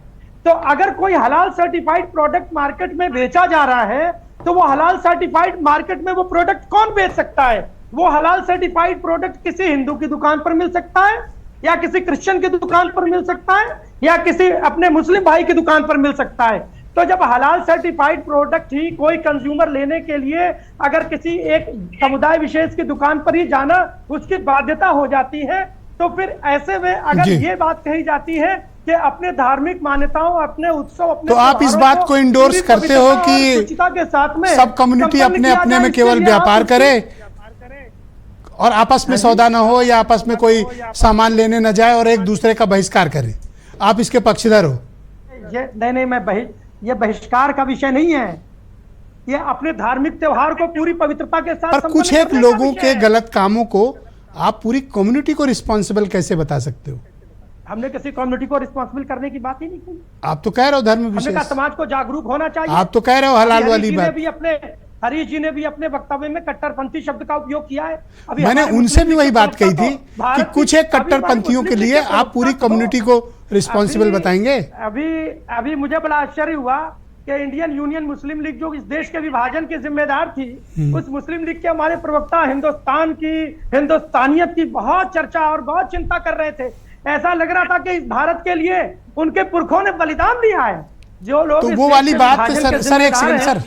तो अगर कोई हलाल सर्टिफाइड प्रोडक्ट मार्केट में बेचा जा रहा है, तो वो हलाल सर्टिफाइड मार्केट में वो प्रोडक्ट कौन बेच सकता है? वो हलाल सर्टिफाइड प्रोडक्ट किसी हिंदू की दुकान पर मिल सकता है, या किसी क्रिश्चियन की दुकान पर मिल सकता है, या किसी अपने मुस्लिम भाई की दुकान पर मिल सकता है। तो जब हलाल सर्टिफाइड प्रोडक्ट ही कोई कंज्यूमर लेने के लिए अगर किसी एक समुदाय विशेष की दुकान पर ही जाना उसकी बाध्यता हो जाती है, तो फिर ऐसे में अगर ये बात कही जाती है कि अपने धार्मिक मान्यताओं, अपने उत्सव, अपने तो आप इस बात को इंडोर्स करते हो कि के साथ में सब कम्युनिटी अपने अपने में केवल व्यापार करे और आपस में सौदा ना हो या आपस में कोई सामान लेने न जाए और एक दूसरे का बहिष्कार करे? आप इसके पक्षधर हो? ये नहीं, ये बहिष्कार का विषय नहीं है। ये अपने धार्मिक त्योहार को पूरी पवित्रता के साथ। पर कुछ एक लोगों के गलत कामों को आप पूरी कम्युनिटी को रिस्पॉन्सिबल कैसे बता सकते हो? हमने किसी कम्युनिटी को रिस्पॉन्सिबल करने की बात ही नहीं की। आप तो कह रहे हो धर्म विशेष, समाज को जागरूक होना चाहिए। आप तो कह रहे हो हलाल वाली बात। हरीश जी ने भी अपने वक्तव्य में कट्टरपंथी शब्द का उपयोग किया है। मैंने उनसे भी वही बात कही थी कि कुछ एक कट्टरपंथियों के लिए आप पूरी कम्युनिटी को रिस्पॉन्सिबल बताएंगे। अभी मुझे बड़ा आश्चर्य हुआ कि इंडियन यूनियन मुस्लिम लीग जो इस देश के विभाजन की जिम्मेदार थी, उस मुस्लिम लीग के हमारे प्रवक्ता हिंदुस्तान की हिंदुस्तानियत की बहुत चर्चा और बहुत चिंता कर रहे थे। ऐसा लग रहा था कि इस भारत के लिए उनके पुरखों ने बलिदान दिया है। जो लोग तो वो वाली बात सर एक सेकंड सर,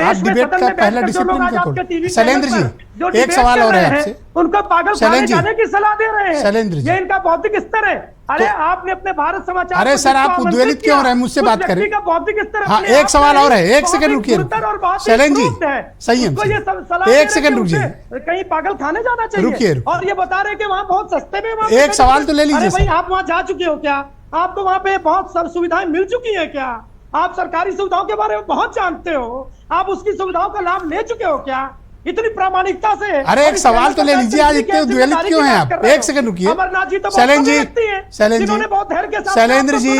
आप डिबेट का पहला डिसिप्लिन को तोड़। शैलेंद्र जी एक सवाल और है आपसे। उनको पागल खाने जाने की सलाह दे रहे हैं। शैलेंद्र जी, ये इनका बौद्धिक स्तर है। अरे आपने अपने भारत समाचार अरे सर, आप उद्वेलित क्यों हो रहे हैं? मुझसे बात करें। का बौद्धिक स्तर हाँ, एक सवाल और है, एक सेकंड रुकिए शैलेंद्र जी, संयम से एक सेकंड रुकिए, कहीं पागल खाने जाना चाहिए। रुकिए। और ये बता रहे हैं कि वहाँ बहुत सस्ते में एक सवाल तो ले लीजिए। भाई आप वहाँ जा चुके हो क्या? आपको वहाँ पे बहुत सब सुविधाएं मिल चुकी है क्या? आप सरकारी सुविधाओं के बारे में बहुत जानते हो, आप उसकी सुविधाओं का लाभ ले चुके हो क्या? इतनी प्रामाणिकता से। अरे एक सवाल तो ले लीजिए, आज इतने उद्वेलित क्यों हैं आप? एक सेकंड रुकिए शैलेंद्र जी, शैलेंद्र जी,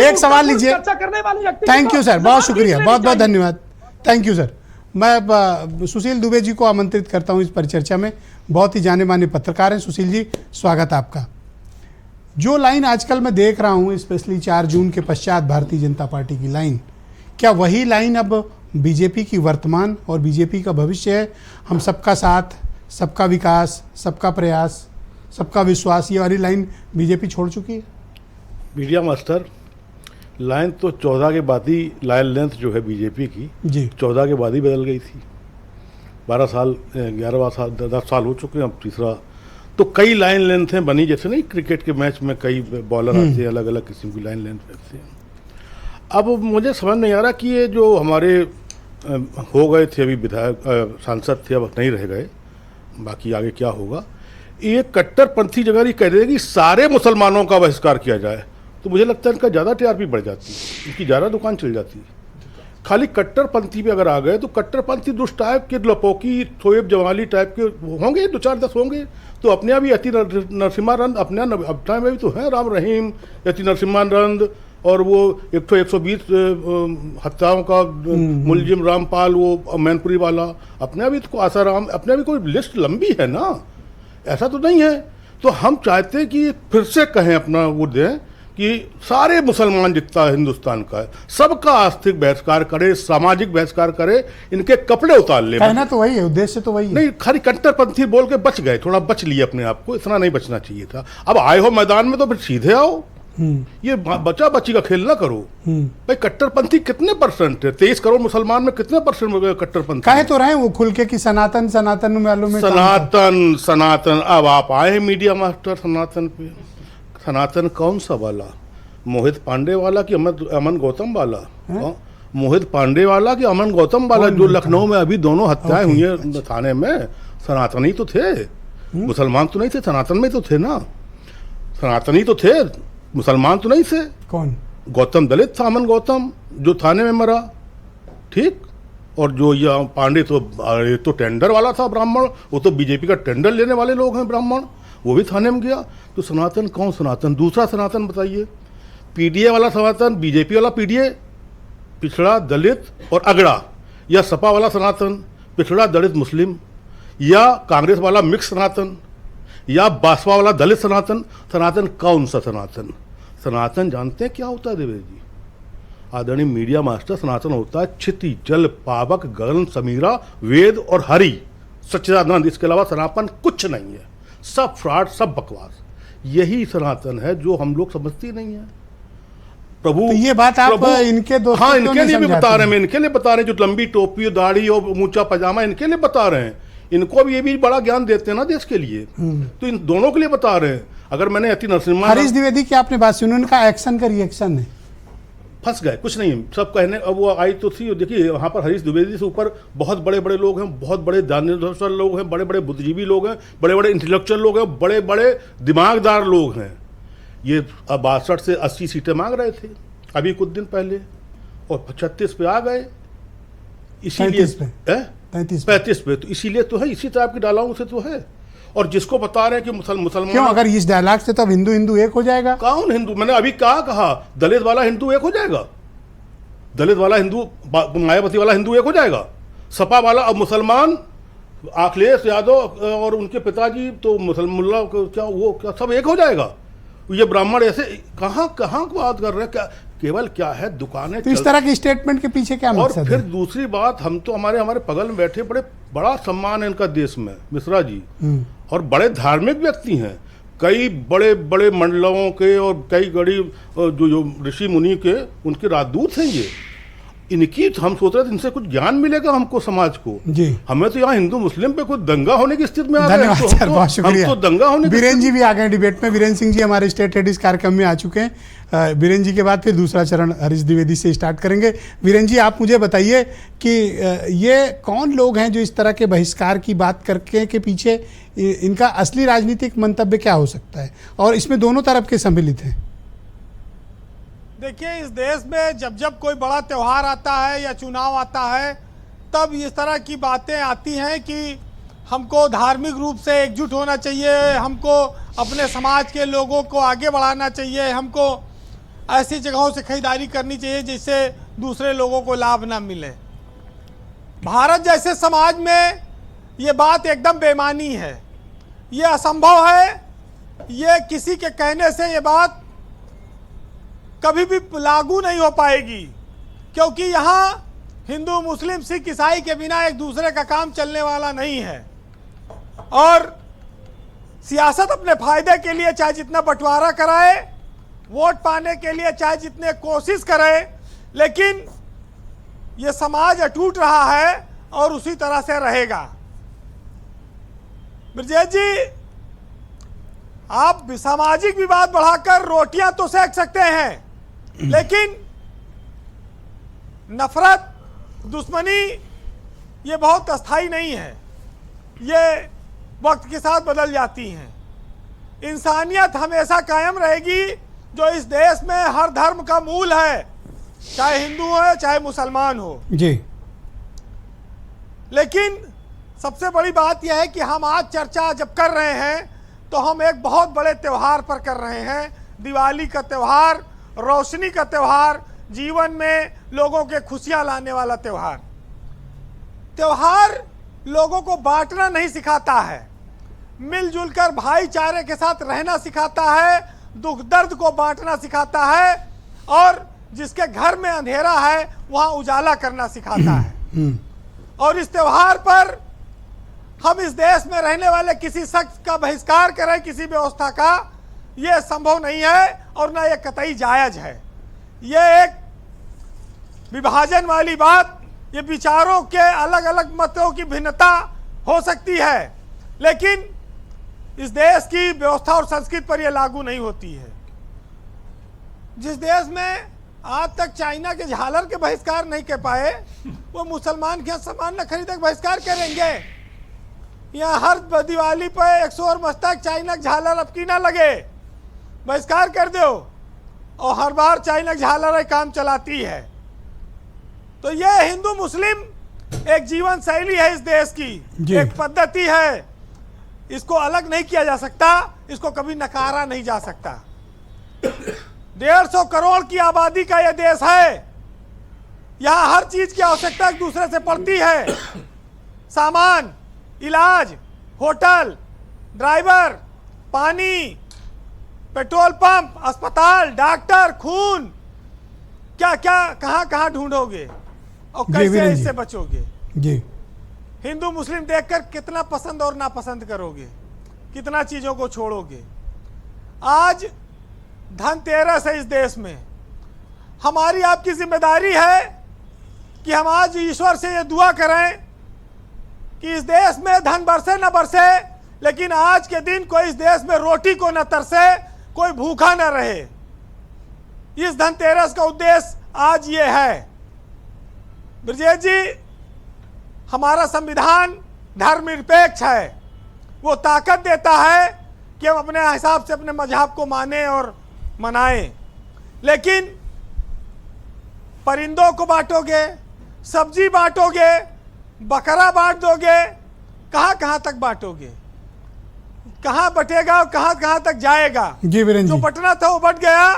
एक सवाल लीजिए। थैंक यू सर, बहुत शुक्रिया, बहुत बहुत धन्यवाद, थैंक यू सर। मैं सुशील दुबे जी को आमंत्रित करता हूं इस परिचर्चा में, बहुत ही जाने माने पत्रकार हैं। सुशील जी, स्वागत आपका। जो लाइन आजकल मैं देख रहा हूं, स्पेशली 4 जून के पश्चात भारतीय जनता पार्टी की लाइन, क्या वही लाइन अब बीजेपी की वर्तमान और बीजेपी का भविष्य है? हम सबका साथ, सबका विकास, सबका प्रयास, सबका विश्वास, ये वाली लाइन बीजेपी छोड़ चुकी है? मीडिया मास्टर, लाइन तो 14 के बाद ही, लाइन लेंथ जो है बीजेपी की जी 14 के बाद ही बदल गई थी। 12 साल, 11 साल, 10 साल हो चुके हैं, अब तीसरा। तो कई लाइन लेंथें बनी, जैसे नहीं क्रिकेट के मैच में कई बॉलर आते हैं, अलग अलग किस्म की लाइन लेंथ रखते हैं। अब मुझे समझ नहीं आ रहा कि ये जो हमारे हो गए थे अभी विधायक, सांसद थे, अब नहीं रह गए, बाकी आगे क्या होगा। ये कट्टरपंथी जगह ये कह रहे कि सारे मुसलमानों का बहिष्कार किया जाए, तो मुझे लगता है इनका ज़्यादा टीआरपी बढ़ जाती है, इनकी ज़्यादा दुकान चल जाती है। खाली कट्टरपंथी पे अगर आ गए तो कट्टरपंथी दुष्ट टाइप के, लपोकी, थोएब जवाली टाइप के होंगे, 2-4-10 होंगे, तो अपने आप ही यति नरसिम्हानंद अपने अपना में भी तो है, राम रहीम, यति नरसिम्हानंद, और वो 120 हत्याओं का मुलजिम रामपाल, वो मैनपुरी वाला, अपने भी तो आसाराम, अपने भी कोई लिस्ट लंबी है ना, ऐसा तो नहीं है। तो हम चाहते हैं कि फिर से कहें, अपना वो दें कि सारे मुसलमान जितना हिंदुस्तान का है, सबका आर्थिक बहिष्कार करे, सामाजिक बहिष्कार करे, इनके कपड़े उतार ले। कहना तो वही है, उद्देश्य तो वही है। नहीं, खाली कट्टरपंथी बोल के बच गए, थोड़ा बच लिए अपने आप को, इतना नहीं बचना चाहिए था। अब आए हो मैदान में तो फिर सीधे आओ, ये बचा बची का खेल ना करो। भाई कट्टरपंथी कितने परसेंट है? 23 करोड़ मुसलमान में कितने परसेंट कट्टरपंथी? कहे तो रहे वो खुल के कि सनातन वालों में सनातन। अब आप आए मीडिया मास्टर सनातन पे, सनातन कौन सा वाला? मोहित पांडे वाला कि अमन गौतम वाला? मोहित पांडे वाला कि अमन गौतम वाला, जो लखनऊ में अभी दोनों हत्याएं हुई है थाने में? सनातनी तो थे, मुसलमान तो नहीं थे, सनातन में तो थे ना, सनातनी तो थे, मुसलमान तो नहीं थे। कौन? गौतम दलित था, अमन गौतम, जो थाने में मरा, ठीक। और जो ये पांडे तो टेंडर वाला था, ब्राह्मण, वो तो बीजेपी का टेंडर लेने वाले लोग हैं ब्राह्मण, वो भी थाने में गया। तो सनातन कौन सनातन? दूसरा सनातन बताइए। पीडीए वाला सनातन, बीजेपी वाला पीडीए, पिछड़ा दलित और अगड़ा, या सपा वाला सनातन, पिछड़ा दलित मुस्लिम, या कांग्रेस वाला मिक्स सनातन, या बासपा वाला दलित सनातन? सनातन कौन सा सनातन? सनातन जानते हैं क्या होता है देवेश जी, आदरणीय मीडिया मास्टर? सनातन होता है क्षिति, जल, पावक, गगन, समीरा, वेद और हरि, सच्चिदानंद। इसके अलावा सनातन कुछ नहीं है, सब फ्रॉड, सब बकवास। यही सनातन है जो हम लोग समझते नहीं है। प्रभु, तो ये बात आप इनके दोस्तों, हाँ, इनके लिए भी बता रहे हैं, इनके लिए बता रहे हैं, जो लंबी टोपी, दाढ़ी और ऊंचा पजामा, इनके लिए बता रहे हैं। इनको भी ये भी बड़ा ज्ञान देते हैं ना देश के लिए, तो इन दोनों के लिए बता रहे हैं। अगर मैंने यति नरसिम्हा, हरीश द्विवेदी की आपने बात सुनी, उनका एक्शन का रिएक्शन है, फंस गए, कुछ नहीं, सब कहने। अब वो आई तो थी, देखिए वहाँ पर हरीश द्विवेदी से ऊपर बहुत बड़े बड़े लोग हैं, बहुत बड़े दानशूर लोग हैं, बड़े बड़े बुद्धिजीवी लोग हैं, बड़े बड़े इंटेलेक्चुअल लोग हैं, बड़े बड़े दिमागदार लोग हैं। ये 62 से 80 सीटें मांग रहे थे अभी कुछ दिन पहले, और 36 पे आ गए, इसीलिए 35 पे, तो इसीलिए तो है, इसी टाइप की डालाओं से तो है। और जिसको बता रहे हैं कि मुसलमान, क्यों? अगर इस डायलॉग से तो अब हिंदू एक हो जाएगा। कौन हिंदू? मैंने अभी क्या कहा? दलित वाला हिंदू एक हो जाएगा, दलित वाला हिंदू, मायावती वाला हिंदू एक हो जाएगा, सपा वाला, अब मुसलमान, अखिलेश यादव और उनके पिताजी तो मुसलमुल्ला क्या, वो क्या सब एक हो जाएगा? ये ब्राह्मण ऐसे कहाँ बात कर रहे हैं? क्या केवल क्या है, दुकानें? तो इस तरह के स्टेटमेंट के पीछे क्या मकसद है? और फिर दूसरी बात, हम तो हमारे बगल में बैठे, बड़ा सम्मान है इनका देश में, मिश्रा जी, और बड़े धार्मिक व्यक्ति हैं, कई बड़े बड़े मंडलों के और कई बड़ी जो ऋषि मुनि के, उनके राजदूत हैं ये। इनकी हम सोच रहे थे इनसे कुछ ज्ञान मिलेगा हमको, समाज को। जी, हमें तो यहाँ हिंदू मुस्लिम पे कुछ दंगा होने की स्थिति में आ गए। धन्यवाद सर, बहुत शुक्रिया। हम तो दंगा होने की बीरेन जी भी आ गए डिबेट में। बीरेन सिंह जी हमारे स्टेट हेड इस कार्यक्रम में आ चुके हैं। बीरेन जी के बाद फिर दूसरा चरण हरीश द्विवेदी से स्टार्ट करेंगे। बीरेन जी, आप मुझे बताइए कि ये कौन लोग हैं जो इस तरह के बहिष्कार की बात करके के पीछे इनका असली राजनीतिक मंतव्य क्या हो सकता है, और इसमें दोनों तरफ के सम्मिलित हैं? देखिए, इस देश में जब जब कोई बड़ा त्यौहार आता है या चुनाव आता है, तब इस तरह की बातें आती हैं कि हमको धार्मिक रूप से एकजुट होना चाहिए, हमको अपने समाज के लोगों को आगे बढ़ाना चाहिए, हमको ऐसी जगहों से खरीदारी करनी चाहिए जिससे दूसरे लोगों को लाभ ना मिले। भारत जैसे समाज में ये बात एकदम बेमानी है, ये असंभव है। ये किसी के कहने से ये बात कभी भी लागू नहीं हो पाएगी, क्योंकि यहाँ हिंदू मुस्लिम सिख ईसाई के बिना एक दूसरे का काम चलने वाला नहीं है। और सियासत अपने फायदे के लिए चाहे जितना बंटवारा कराए, वोट पाने के लिए चाहे जितने कोशिश करे, लेकिन ये समाज अटूट रहा है और उसी तरह से रहेगा। ब्रजेश जी, आप सामाजिक विवाद बढ़ाकर रोटियां तो सेक सकते हैं, लेकिन नफरत, दुश्मनी ये बहुत अस्थाई नहीं है, ये वक्त के साथ बदल जाती हैं। इंसानियत हमेशा कायम रहेगी, जो इस देश में हर धर्म का मूल है, चाहे हिंदू हो चाहे मुसलमान हो जी। लेकिन सबसे बड़ी बात यह है कि हम आज चर्चा जब कर रहे हैं तो हम एक बहुत बड़े त्यौहार पर कर रहे हैं, दिवाली का त्यौहार, रोशनी का त्यौहार, जीवन में लोगों के खुशियां लाने वाला त्यौहार। त्यौहार लोगों को बांटना नहीं सिखाता है, मिलजुल कर भाईचारे के साथ रहना सिखाता है, दुख दर्द को बांटना सिखाता है, और जिसके घर में अंधेरा है वहां उजाला करना सिखाता है। और इस त्यौहार पर हम इस देश में रहने वाले किसी शख्स का बहिष्कार करें, किसी व्यवस्था का, यह संभव नहीं है और न ये कतई जायज है। ये एक विभाजन वाली बात, ये विचारों के अलग अलग मतों की भिन्नता हो सकती है, लेकिन इस देश की व्यवस्था और संस्कृति पर यह लागू नहीं होती है। जिस देश में आज तक चाइना के झालर के बहिष्कार नहीं कर पाए, वो मुसलमान के सामान न खरीदे बहिष्कार करेंगे। यहाँ हर दिवाली पर 100 और मस्तक चाइना झालर अब की ना लगे, बहिष्कार कर दो, और हर बार चाइना झालर काम चलाती है। तो यह हिंदू मुस्लिम एक जीवन शैली है इस देश की, एक पद्धति है, इसको अलग नहीं किया जा सकता, इसको कभी नकारा नहीं जा सकता। 150 करोड़ की आबादी का यह देश है, यहाँ हर चीज की आवश्यकता एक दूसरे से पड़ती है। सामान, इलाज, होटल, ड्राइवर, पानी, पेट्रोल पंप, अस्पताल, डॉक्टर, खून, क्या क्या कहाँ कहाँ ढूंढोगे और कैसे इससे बचोगे? जी। हिंदू मुस्लिम देखकर कितना पसंद और नापसंद करोगे, कितना चीजों को छोड़ोगे? आज धनतेरस है इस देश में, हमारी आपकी जिम्मेदारी है कि हम आज ईश्वर से ये दुआ करें कि इस देश में धन बरसे न बरसे, लेकिन आज के दिन कोई इस देश में रोटी को न तरसे, कोई भूखा न रहे। इस धनतेरस का उद्देश्य आज ये है। ब्रजेश जी, हमारा संविधान धर्मनिरपेक्ष है, वो ताकत देता है कि हम अपने हिसाब से अपने मजहब को माने और मनाएं, लेकिन परिंदों को बांटोगे, सब्जी बांटोगे, बकरा बांट दोगे, कहाँ कहाँ तक बांटोगे? कहाँ बटेगा और कहाँ कहाँ तक जाएगा? जी वीरेंद्र जो जी। बटना था वो बट गया।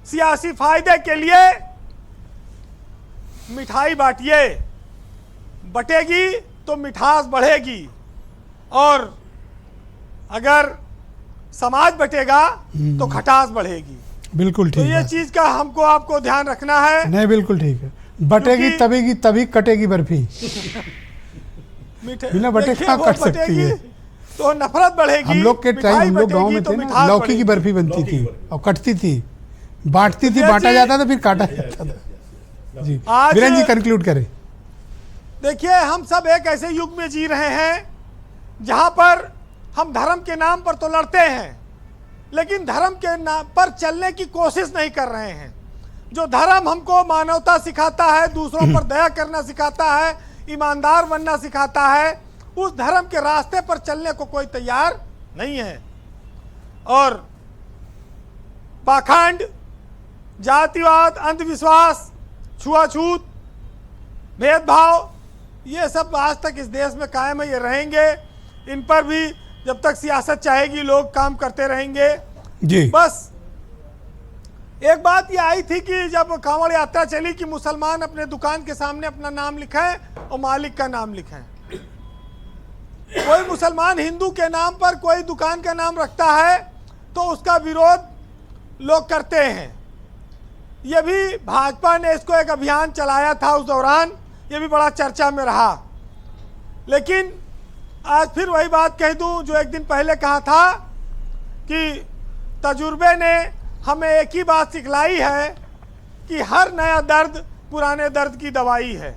सियासी फायदे के लिए मिठाई बांटिए, बटेगी तो मिठास बढ़ेगी, और अगर समाज बटेगा तो खटास बढ़ेगी। बिल्कुल तो ठीक ये है। चीज का हमको आपको ध्यान रखना है। नहीं, बिल्कुल ठीक है। बटेगी तबेगी तभी कटेगी बर्फी। बिना बटे देखिए, कहाँ वो कट सकती बटेगी है? तो नफरत बढ़ेगी। हम लोग के टाइम, हम लोग गांव में तो थे ना, मिठास लौकी की बढ़ेगी। बर्फी बनती थी और कटती थी, बांटती थी, जी। बांटा जाता था, फिर काटा जाता था। जी आज वीरेन जी कंक्लूड करें। देखिए, हम सब एक ऐसे युग में जी रहे हैं जहां पर हम धर्म के नाम पर तो लड़ते हैं, लेकिन धर्म के नाम पर चलने की कोशिश नहीं कर रहे हैं। जो धर्म हमको मानवता सिखाता है, दूसरों पर दया करना सिखाता है, ईमानदार बनना सिखाता है, उस धर्म के रास्ते पर चलने को कोई तैयार नहीं है। और पाखंड, जातिवाद, अंधविश्वास, छुआछूत, भेदभाव, ये सब आज तक इस देश में कायम है, ये रहेंगे। इन पर भी जब तक सियासत चाहेगी लोग काम करते रहेंगे जी। बस एक बात ये आई थी कि जब कांवड़ यात्रा चली कि मुसलमान अपने दुकान के सामने अपना नाम लिखाएं और मालिक का नाम लिखाएं। कोई मुसलमान हिंदू के नाम पर कोई दुकान का नाम रखता है तो उसका विरोध लोग करते हैं। ये भी भाजपा ने इसको एक अभियान चलाया था उस दौरान, ये भी बड़ा चर्चा में रहा। लेकिन आज फिर वही बात कह दूं जो एक दिन पहले कहा था कि तजुर्बे ने हमें एक ही बात सिखलाई है कि हर नया दर्द पुराने दर्द की दवाई है।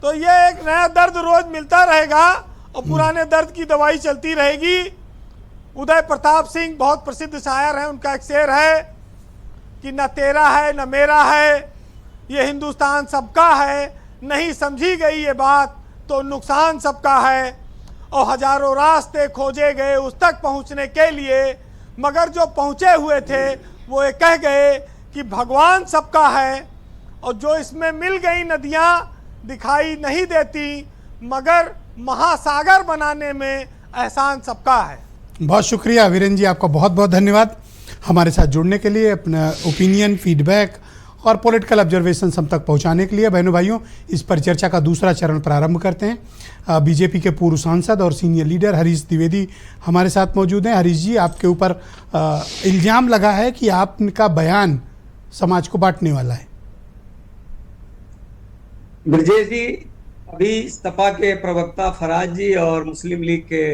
तो ये एक नया दर्द रोज मिलता रहेगा और पुराने दर्द की दवाई चलती रहेगी। उदय प्रताप सिंह बहुत प्रसिद्ध शायर हैं, उनका एक शेर है कि न तेरा है न मेरा है, ये हिंदुस्तान सबका है, नहीं समझी गई ये बात तो नुकसान सबका है। और हजारों रास्ते खोजे गए उस तक पहुंचने के लिए, मगर जो पहुंचे हुए थे वो ये कह गए कि भगवान सबका है। और जो इसमें मिल गई नदियां दिखाई नहीं देती, मगर महासागर बनाने में एहसान सबका है। बहुत शुक्रिया वीरेन जी, आपका बहुत बहुत धन्यवाद हमारे साथ जुड़ने के लिए, अपना ओपिनियन, फीडबैक और पॉलिटिकल ऑब्जर्वेशन हम तक पहुंचाने के लिए। बहनों भाइयों, इस पर चर्चा का दूसरा चरण प्रारंभ करते हैं। बीजेपी के पूर्व सांसद और सीनियर लीडर हरीश द्विवेदी हमारे साथ मौजूद हैं। हरीश जी, आपके ऊपर इल्जाम लगा है कि आपका बयान समाज को बांटने वाला है। ब्रजेश जी, अभी सपा के प्रवक्ता फराज जी और मुस्लिम लीग के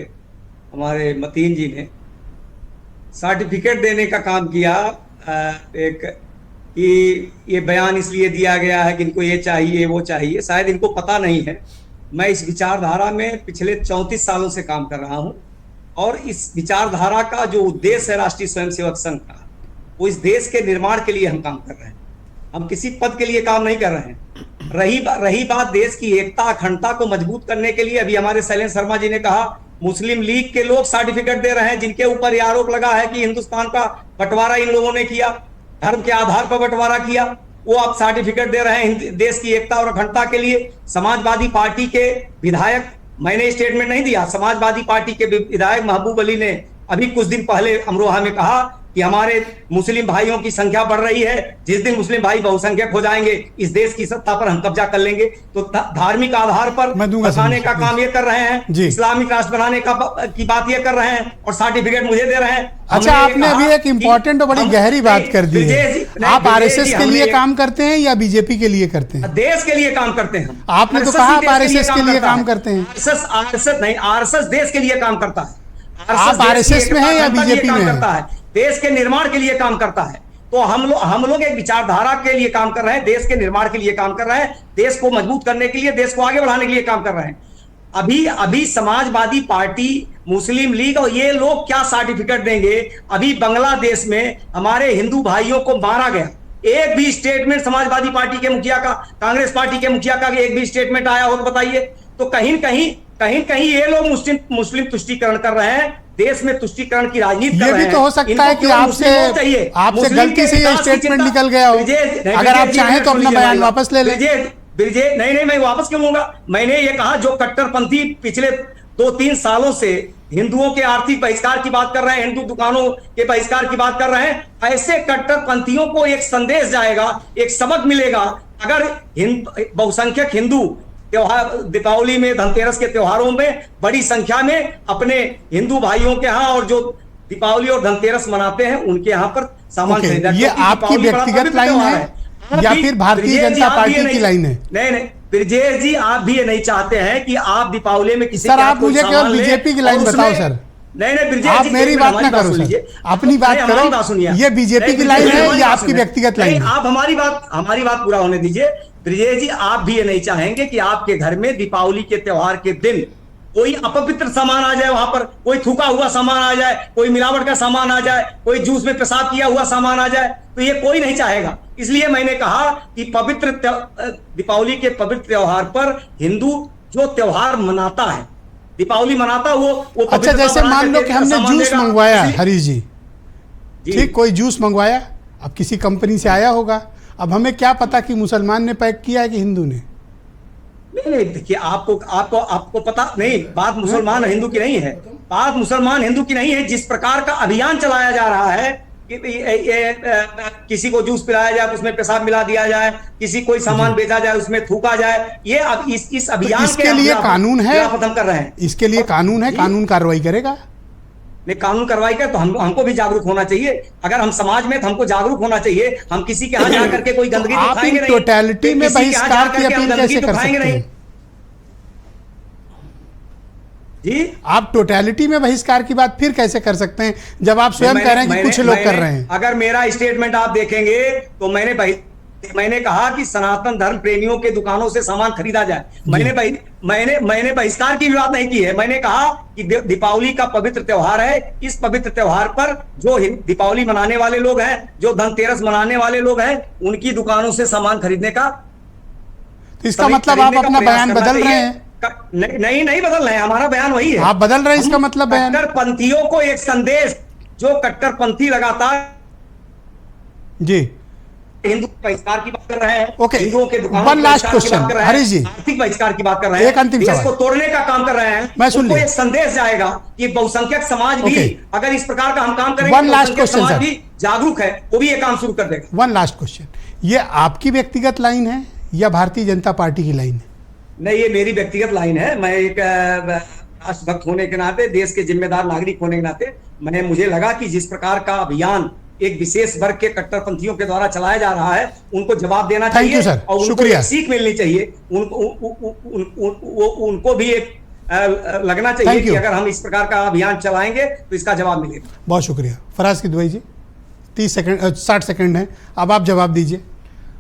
हमारे मतीन जी ने सर्टिफिकेट देने का काम किया, एक कि ये बयान इसलिए दिया गया है कि इनको ये चाहिए वो चाहिए। शायद इनको पता नहीं है, मैं इस विचारधारा में पिछले 34 सालों से काम कर रहा हूं और इस विचारधारा का जो उद्देश्य है राष्ट्रीय स्वयंसेवक संघ का, वो इस देश के निर्माण के लिए हम काम कर रहे हैं। हम किसी पद के लिए काम नहीं कर रहे हैं। रही बात देश की एकता अखंडता को मजबूत करने के लिए, अभी हमारे शैलेंद्र शर्मा जी ने कहा मुस्लिम लीग के लोग सर्टिफिकेट दे रहे हैं जिनके ऊपर यह आरोप लगा है कि हिंदुस्तान का बंटवारा इन लोगों ने किया, धर्म के आधार पर बंटवारा किया, वो आप सर्टिफिकेट दे रहे हैं देश की एकता और अखंडता के लिए। समाजवादी पार्टी के विधायक, मैंने स्टेटमेंट नहीं दिया, समाजवादी पार्टी के विधायक महबूब अली ने अभी कुछ दिन पहले अमरोहा में कहा कि हमारे मुस्लिम भाइयों की संख्या बढ़ रही है, जिस दिन मुस्लिम भाई बहुसंख्यक हो जाएंगे इस देश की सत्ता पर हम कब्जा कर लेंगे। तो धार्मिक आधार पर बसाने का काम ये कर रहे हैं, इस्लामिक राष्ट्र बनाने की बात ये कर रहे हैं और सर्टिफिकेट मुझे दे रहे हैं। अच्छा, आपने अभी एक इम्पोर्टेंट और बड़ी गहरी बात कर दी है। आप आरएसएस के लिए काम करते हैं या बीजेपी के लिए करते हैं? देश के लिए काम करते हैं। आपने तो कहा आप आरएसएस के लिए काम करते हैं। आरएसएस नहीं, आरएसएस देश के लिए काम करता है। आप आरएसएस में हैं या बीजेपी में हैं? देश के निर्माण के लिए काम करता है। तो हम लोग एक विचारधारा के लिए काम कर रहे हैं, देश के निर्माण के लिए काम कर रहे हैं, देश को मजबूत करने के लिए, देश को आगे बढ़ाने के लिए काम कर रहे हैं। अभी समाजवादी पार्टी, मुस्लिम लीग और ये लोग क्या सर्टिफिकेट देंगे? अभी बांग्लादेश में हमारे हिंदू भाइयों को मारा गया, एक भी स्टेटमेंट समाजवादी पार्टी के मुखिया का, कांग्रेस पार्टी के मुखिया का एक भी स्टेटमेंट आया हो तो बताइए। तो कहीं कहीं ये लोग मुस्लिम तुष्टीकरण कर रहे हैं, देश में तुष्टीकरण की राजनीति कर रहे हैं। ये भी तो हो सकता है कि आपसे गलती से ये स्टेटमेंट निकल गया हो। अगर आप चाहें तो अपना बयान वापस ले लें। नहीं, मैं वापस क्यों लूंगा? मैंने ये कहा जो कट्टरपंथी पिछले 2-3 सालों से हिंदुओं के आर्थिक बहिष्कार की बात कर रहे हैं, हिंदू दुकानों के बहिष्कार की बात कर रहे हैं, ऐसे कट्टरपंथियों को एक संदेश जाएगा, एक सबक मिलेगा। अगर बहुसंख्यक हिंदू त्योहार, दीपावली में, धनतेरस के त्योहारों में बड़ी संख्या में अपने हिंदू भाइयों के यहाँ और जो दीपावली और धनतेरस मनाते हैं उनके यहाँ पर सामान खरीदा, ये आपकी व्यक्तिगत लाइन है या फिर भारतीय जनता पार्टी की लाइन है? नहीं, ब्रजेश जी, आप भी ये नहीं चाहते हैं कि आप दीपावली में किसी सर, आप मुझे केवल बीजेपी की लाइन बताओ सर। नहीं ब्रिजेश आप जी, मेरी एक बात मिनट ना हमारी करो सुन सर, लीजिए। अपनी बात नहीं, हमारी बात करो। सुनिए। ये बीजेपी नहीं, की लाइन ब्रिजेश जी, है हमारी या बात आपकी सुनिए। व्यक्तिगत लाइन नहीं, है? आप हमारी बात पूरा होने दीजिए। ब्रिजेश जी, आप भी ये नहीं चाहेंगे कि आपके घर में दीपावली के त्योहार के दिन कोई अपवित्र सामान आ जाए, वहां पर कोई थूका हुआ सामान आ जाए, कोई मिलावट का सामान आ जाए, कोई जूस में पेशाब किया हुआ सामान आ जाए, तो ये कोई नहीं चाहेगा। इसलिए मैंने कहा कि दीपावली के पवित्र त्योहार पर हिंदू जो त्योहार मनाता है, दीपावली मनाता वो अच्छा, जैसे मान लो कि हमने जूस मंगवाया हरीश जी, ठीक, कोई जूस मंगवाया, अब किसी कंपनी से आया होगा, अब हमें क्या पता कि मुसलमान ने पैक किया है कि हिंदू ने? नहीं, देखिए, आपको पता नहीं, बात मुसलमान हिंदू की नहीं है, बात मुसलमान हिंदू की नहीं है। जिस प्रकार का अभियान चलाया जा रहा है कि किसी को जूस पिलाया जाए, उसमें पेशाब मिला दिया जाए, किसी कोई सामान बेचा जाए, उसमें थूका जाए, ये अब इस अभियान इसके लिए कानून है, खत्म कर रहे हैं। इसके लिए कानून है, कानून कार्रवाई करेगा। नहीं, कानून कार्रवाई कर तो हमको भी जागरूक होना चाहिए। अगर हम समाज में, तो हमको जागरूक होना चाहिए। हम किसी के यहाँ जा करके कोई गंदगी तो खाएंगे नहीं। टोटलिटी में बहिष्कार की अपील कैसे कर सकते हैं जी? आप टोटलिटी में बहिष्कार की बात फिर कैसे कर सकते हैं जब आप स्वयं कह रहे हैं कि कुछ लोग कर रहे हैं? अगर मेरा स्टेटमेंट आप देखेंगे तो मैंने कहा कि सनातन धर्म प्रेमियों के दुकानों से सामान खरीदा जाए। मैंने बहिष्कार की भी बात नहीं की है। मैंने कहा कि दीपावली का पवित्र त्योहार है, इस पवित्र त्योहार पर जो दीपावली मनाने वाले लोग हैं, जो धनतेरस मनाने वाले लोग हैं, उनकी दुकानों से सामान खरीदने का, तो इसका मतलब आप अपना बयान बदल रहे हैं? नहीं बदल रहे हैं, हमारा बयान वही है। आप बदल रहे हैं इसका मतलब बयान? कट्टरपंथियों को एक संदेश, जो कट्टरपंथी लगातार जी हिंदू बहिष्कार की बात कर रहे हैं, ओके, हिंदुओं के दुकानों वन लास्ट क्वेश्चन हरीश जी, आर्थिक बहिष्कार की बात कर रहे हैं, एक अंतिम देश सवाल को तोड़ने का काम कर रहे हैं। मैं सुन उनको लिया। एक संदेश जाएगा कि बहुसंख्यक समाज भी अगर इस प्रकार का हम काम करेंगे, वन लास्ट क्वेश्चन समाज सर, भी जागरूक है, वो भी ये काम शुरू कर देगा। वन लास्ट क्वेश्चन, ये आपकी व्यक्तिगत लाइन है या भारतीय जनता पार्टी की लाइन है? नहीं, ये मेरी व्यक्तिगत लाइन है। मैं एक राष्ट्रभक्त होने के नाते, देश के जिम्मेदार नागरिक होने के नाते, मुझे लगा कि जिस प्रकार का अभियान एक विशेष वर्ग के कट्टरपंथियों के द्वारा चलाया जा रहा है, उनको जवाब देना चाहिए और उनको एक सीख मिलनी चाहिए। उनको भी एक लगना चाहिए कि अगर हम इस प्रकार का अभियान चलाएंगे तो इसका जवाब मिलेगा। बहुत शुक्रिया। फराज किदवई जी, 60 सेकंड है, अब आप जवाब दीजिए।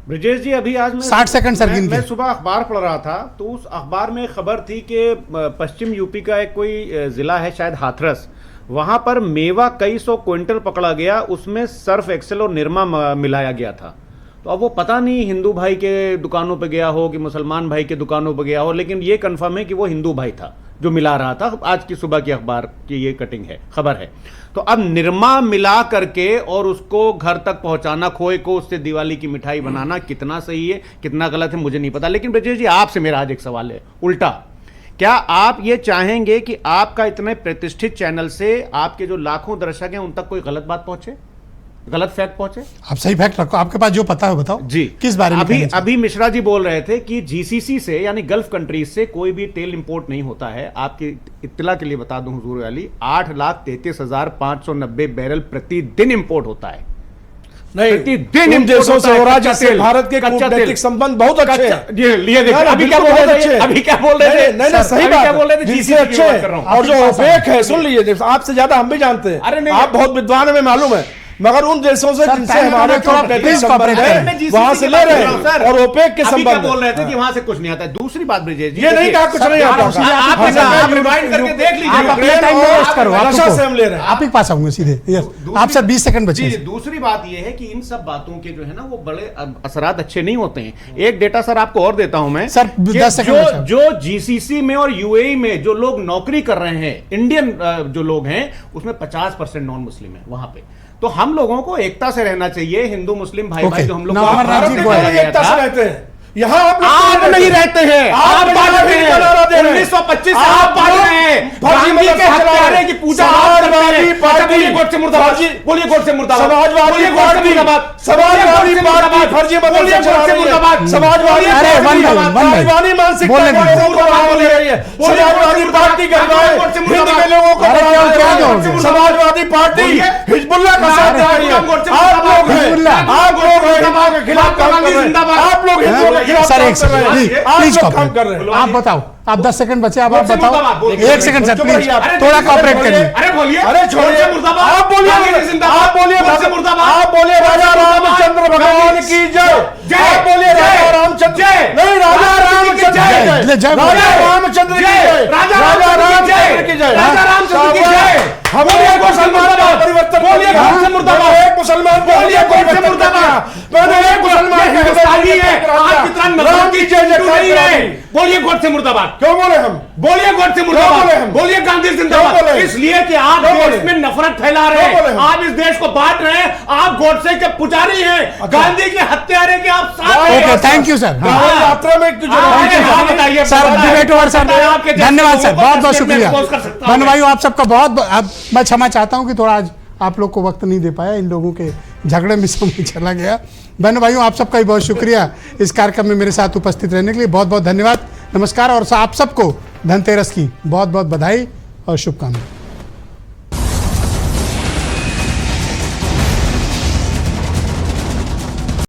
ब्रजेश जी, अभी आज 60 सेकंड सर गिन के। मैं सुबह अखबार पढ़ रहा था, तो उस अखबार में खबर थी कि पश्चिम यूपी का एक कोई जिला है शायद हाथरस, वहां पर मेवा कई सौ क्विंटल पकड़ा गया, उसमें सर्फ एक्सेल और निरमा मिलाया गया था। तो अब वो पता नहीं हिंदू भाई के दुकानों पे गया हो कि मुसलमान भाई के दुकानों पे गया हो, लेकिन ये कंफर्म है कि वो हिंदू भाई था जो मिला रहा था। आज की सुबह की अखबार की ये कटिंग है, खबर है। तो अब निरमा मिला करके और उसको घर तक पहुंचाना, खोए को उससे दिवाली की मिठाई बनाना, कितना सही है कितना गलत है मुझे नहीं पता। लेकिन ब्रजेश जी, आपसे मेरा आज एक सवाल है उल्टा, क्या आप ये चाहेंगे कि आपका इतने प्रतिष्ठित चैनल से आपके जो लाखों दर्शक हैं उन तक कोई गलत बात पहुंचे, गलत फैक्ट पहुंचे? आप सही फैक्ट रखो, आपके पास जो पता है बताओ जी। किस बारे में? अभी मिश्रा जी बोल रहे थे कि जीसीसी से यानी गल्फ कंट्रीज से कोई भी तेल इंपोर्ट नहीं होता है। आपकी इत्तला के लिए बता दूं हुजूर वाली, 8,33,590 बैरल प्रतिदिन इंपोर्ट होता है। नहीं, प्रतिदिन उन देशों से हो रहा जिससे भारत के कूटनीतिक संबंध बहुत अच्छे हैं। ये देखिए, अभी क्या बोल रहे थे? अभी क्या बोल रहे थे? नहीं, सही बात, क्या बोल रहे थे? जीसीसी अच्छे हैं। और जो ओपेक है, सुन लीजिए, आपसे ज्यादा हम भी जानते हैं, आप बहुत विद्वान है, मालूम है, मगर उन देशों से जिनसे हमारे कूटनीतिक संबंध है वहां से ले रहे हैं, और ओपेक के संबंध बोल रहे थे कि वहां से कुछ नहीं आता है। दूसरी बात ब्रजेश जी, ये नहीं कहा कुछ नहीं आता, आप रिवाइंड करके देख लीजिए, आप अपना टाइम वेस्ट करो, से हम ले रहे हैं। आप ही पास आऊंगे सीधे। आपसे 20 सेकंड बचे। दूसरी बात यह है कि इन सब बातों के जो है ना वो बड़े असरात अच्छे नहीं होते हैं। एक डेटा सर आपको और देता हूं मैं सर, 10 सेकंड। जो जीसीसी में और यूएई में जो लोग नौकरी कर रहे हैं, इंडियन जो लोग हैं, उसमें 50% नॉन मुस्लिम है वहां पे। तो हम लोगों को एकता से रहना चाहिए, हिंदू मुस्लिम भाई भाई जो हम लोग एकता से रहते हैं। यहाँ आप नहीं रहते हैं, आप बांट रहे हैं। 1925 से आप बांट रहे हैं। गांधी के हत्यारे की पूजा समाजवादी पार्टी, गोड से मुर्दाबाद, बोलिए गोड से मुर्दाबाद, समाजवादी पार्टी, समाजवादी पार्टी फर्जी बदल से चला रही है, समाजवादी तालिबानी मानसिकता बोल रही है, समाजवादी पार्टी गरीबाई हिंद के लोगों को, समाजवादी पार्टी हिजबुल हिजबुल्लाह का साथ दे रही है। आप लोग हैं हिंदुओं के खिलाफ काम कर रहे हैं, आप लोग हिंदुओं के खिलाफ सर, एक काम कर रहे हैं, आप प्लीज लोग काम कर रहे हैं। आप बताओ, आप 10 सेकंड बचे, आप बताओ, 1 सेकंड सर प्लीज, थोड़ा कॉपरेट करिए। अरे बोलिए, अरे छोड़िए, आप बोलिए, आप बोलिए राजा रामचंद्र भगवान की जय, आप बोलिए राजा रामचंद्र, नहीं राजा रामचंद्र की जय, राजा रामचंद्र की जय, राजा रामचंद्र की जय, राजा रामचंद्र की जय। हमारे मुसलमान परिवर्तन, बोलिए गोडसे मुर्दाबाद, एक मुसलमान बोलिए गोडसे मुर्दाबाद, मैंने एक मुसलमान हिंदुस्तानी है, आप कितना नफरत की जय नहीं है, बोलिए गोडसे मुर्दाबाद। क्यों बोले हम? बोलिए गोडसे मुर्दाबाद, बोलिए गांधी जिंदाबाद। इसलिए कि आप देश में नफरत फैला रहे हैं, आप इस देश को बांट रहे हैं, आप गोडसे के पुजारी हैं, गांधी के हत्यारे के आप साथ हैं। Okay, thank you sir. यात्रा में बताइए सर, डिबेट ओवर सर, धन्यवाद सर, बहुत बहुत शुक्रिया। बहन भाइयों, आप सबका बहुत मैं क्षमा चाहता हूं कि थोड़ा आज आप लोग को वक्त नहीं दे पाया, इन लोगों के झगड़े में समय चला गया। बहन भाइयों, आप सबका भी बहुत शुक्रिया इस कार्यक्रम में मेरे साथ उपस्थित रहने के लिए, बहुत बहुत धन्यवाद, नमस्कार। और आप सबको धनतेरस की बहुत बहुत बधाई और शुभकामनाएं।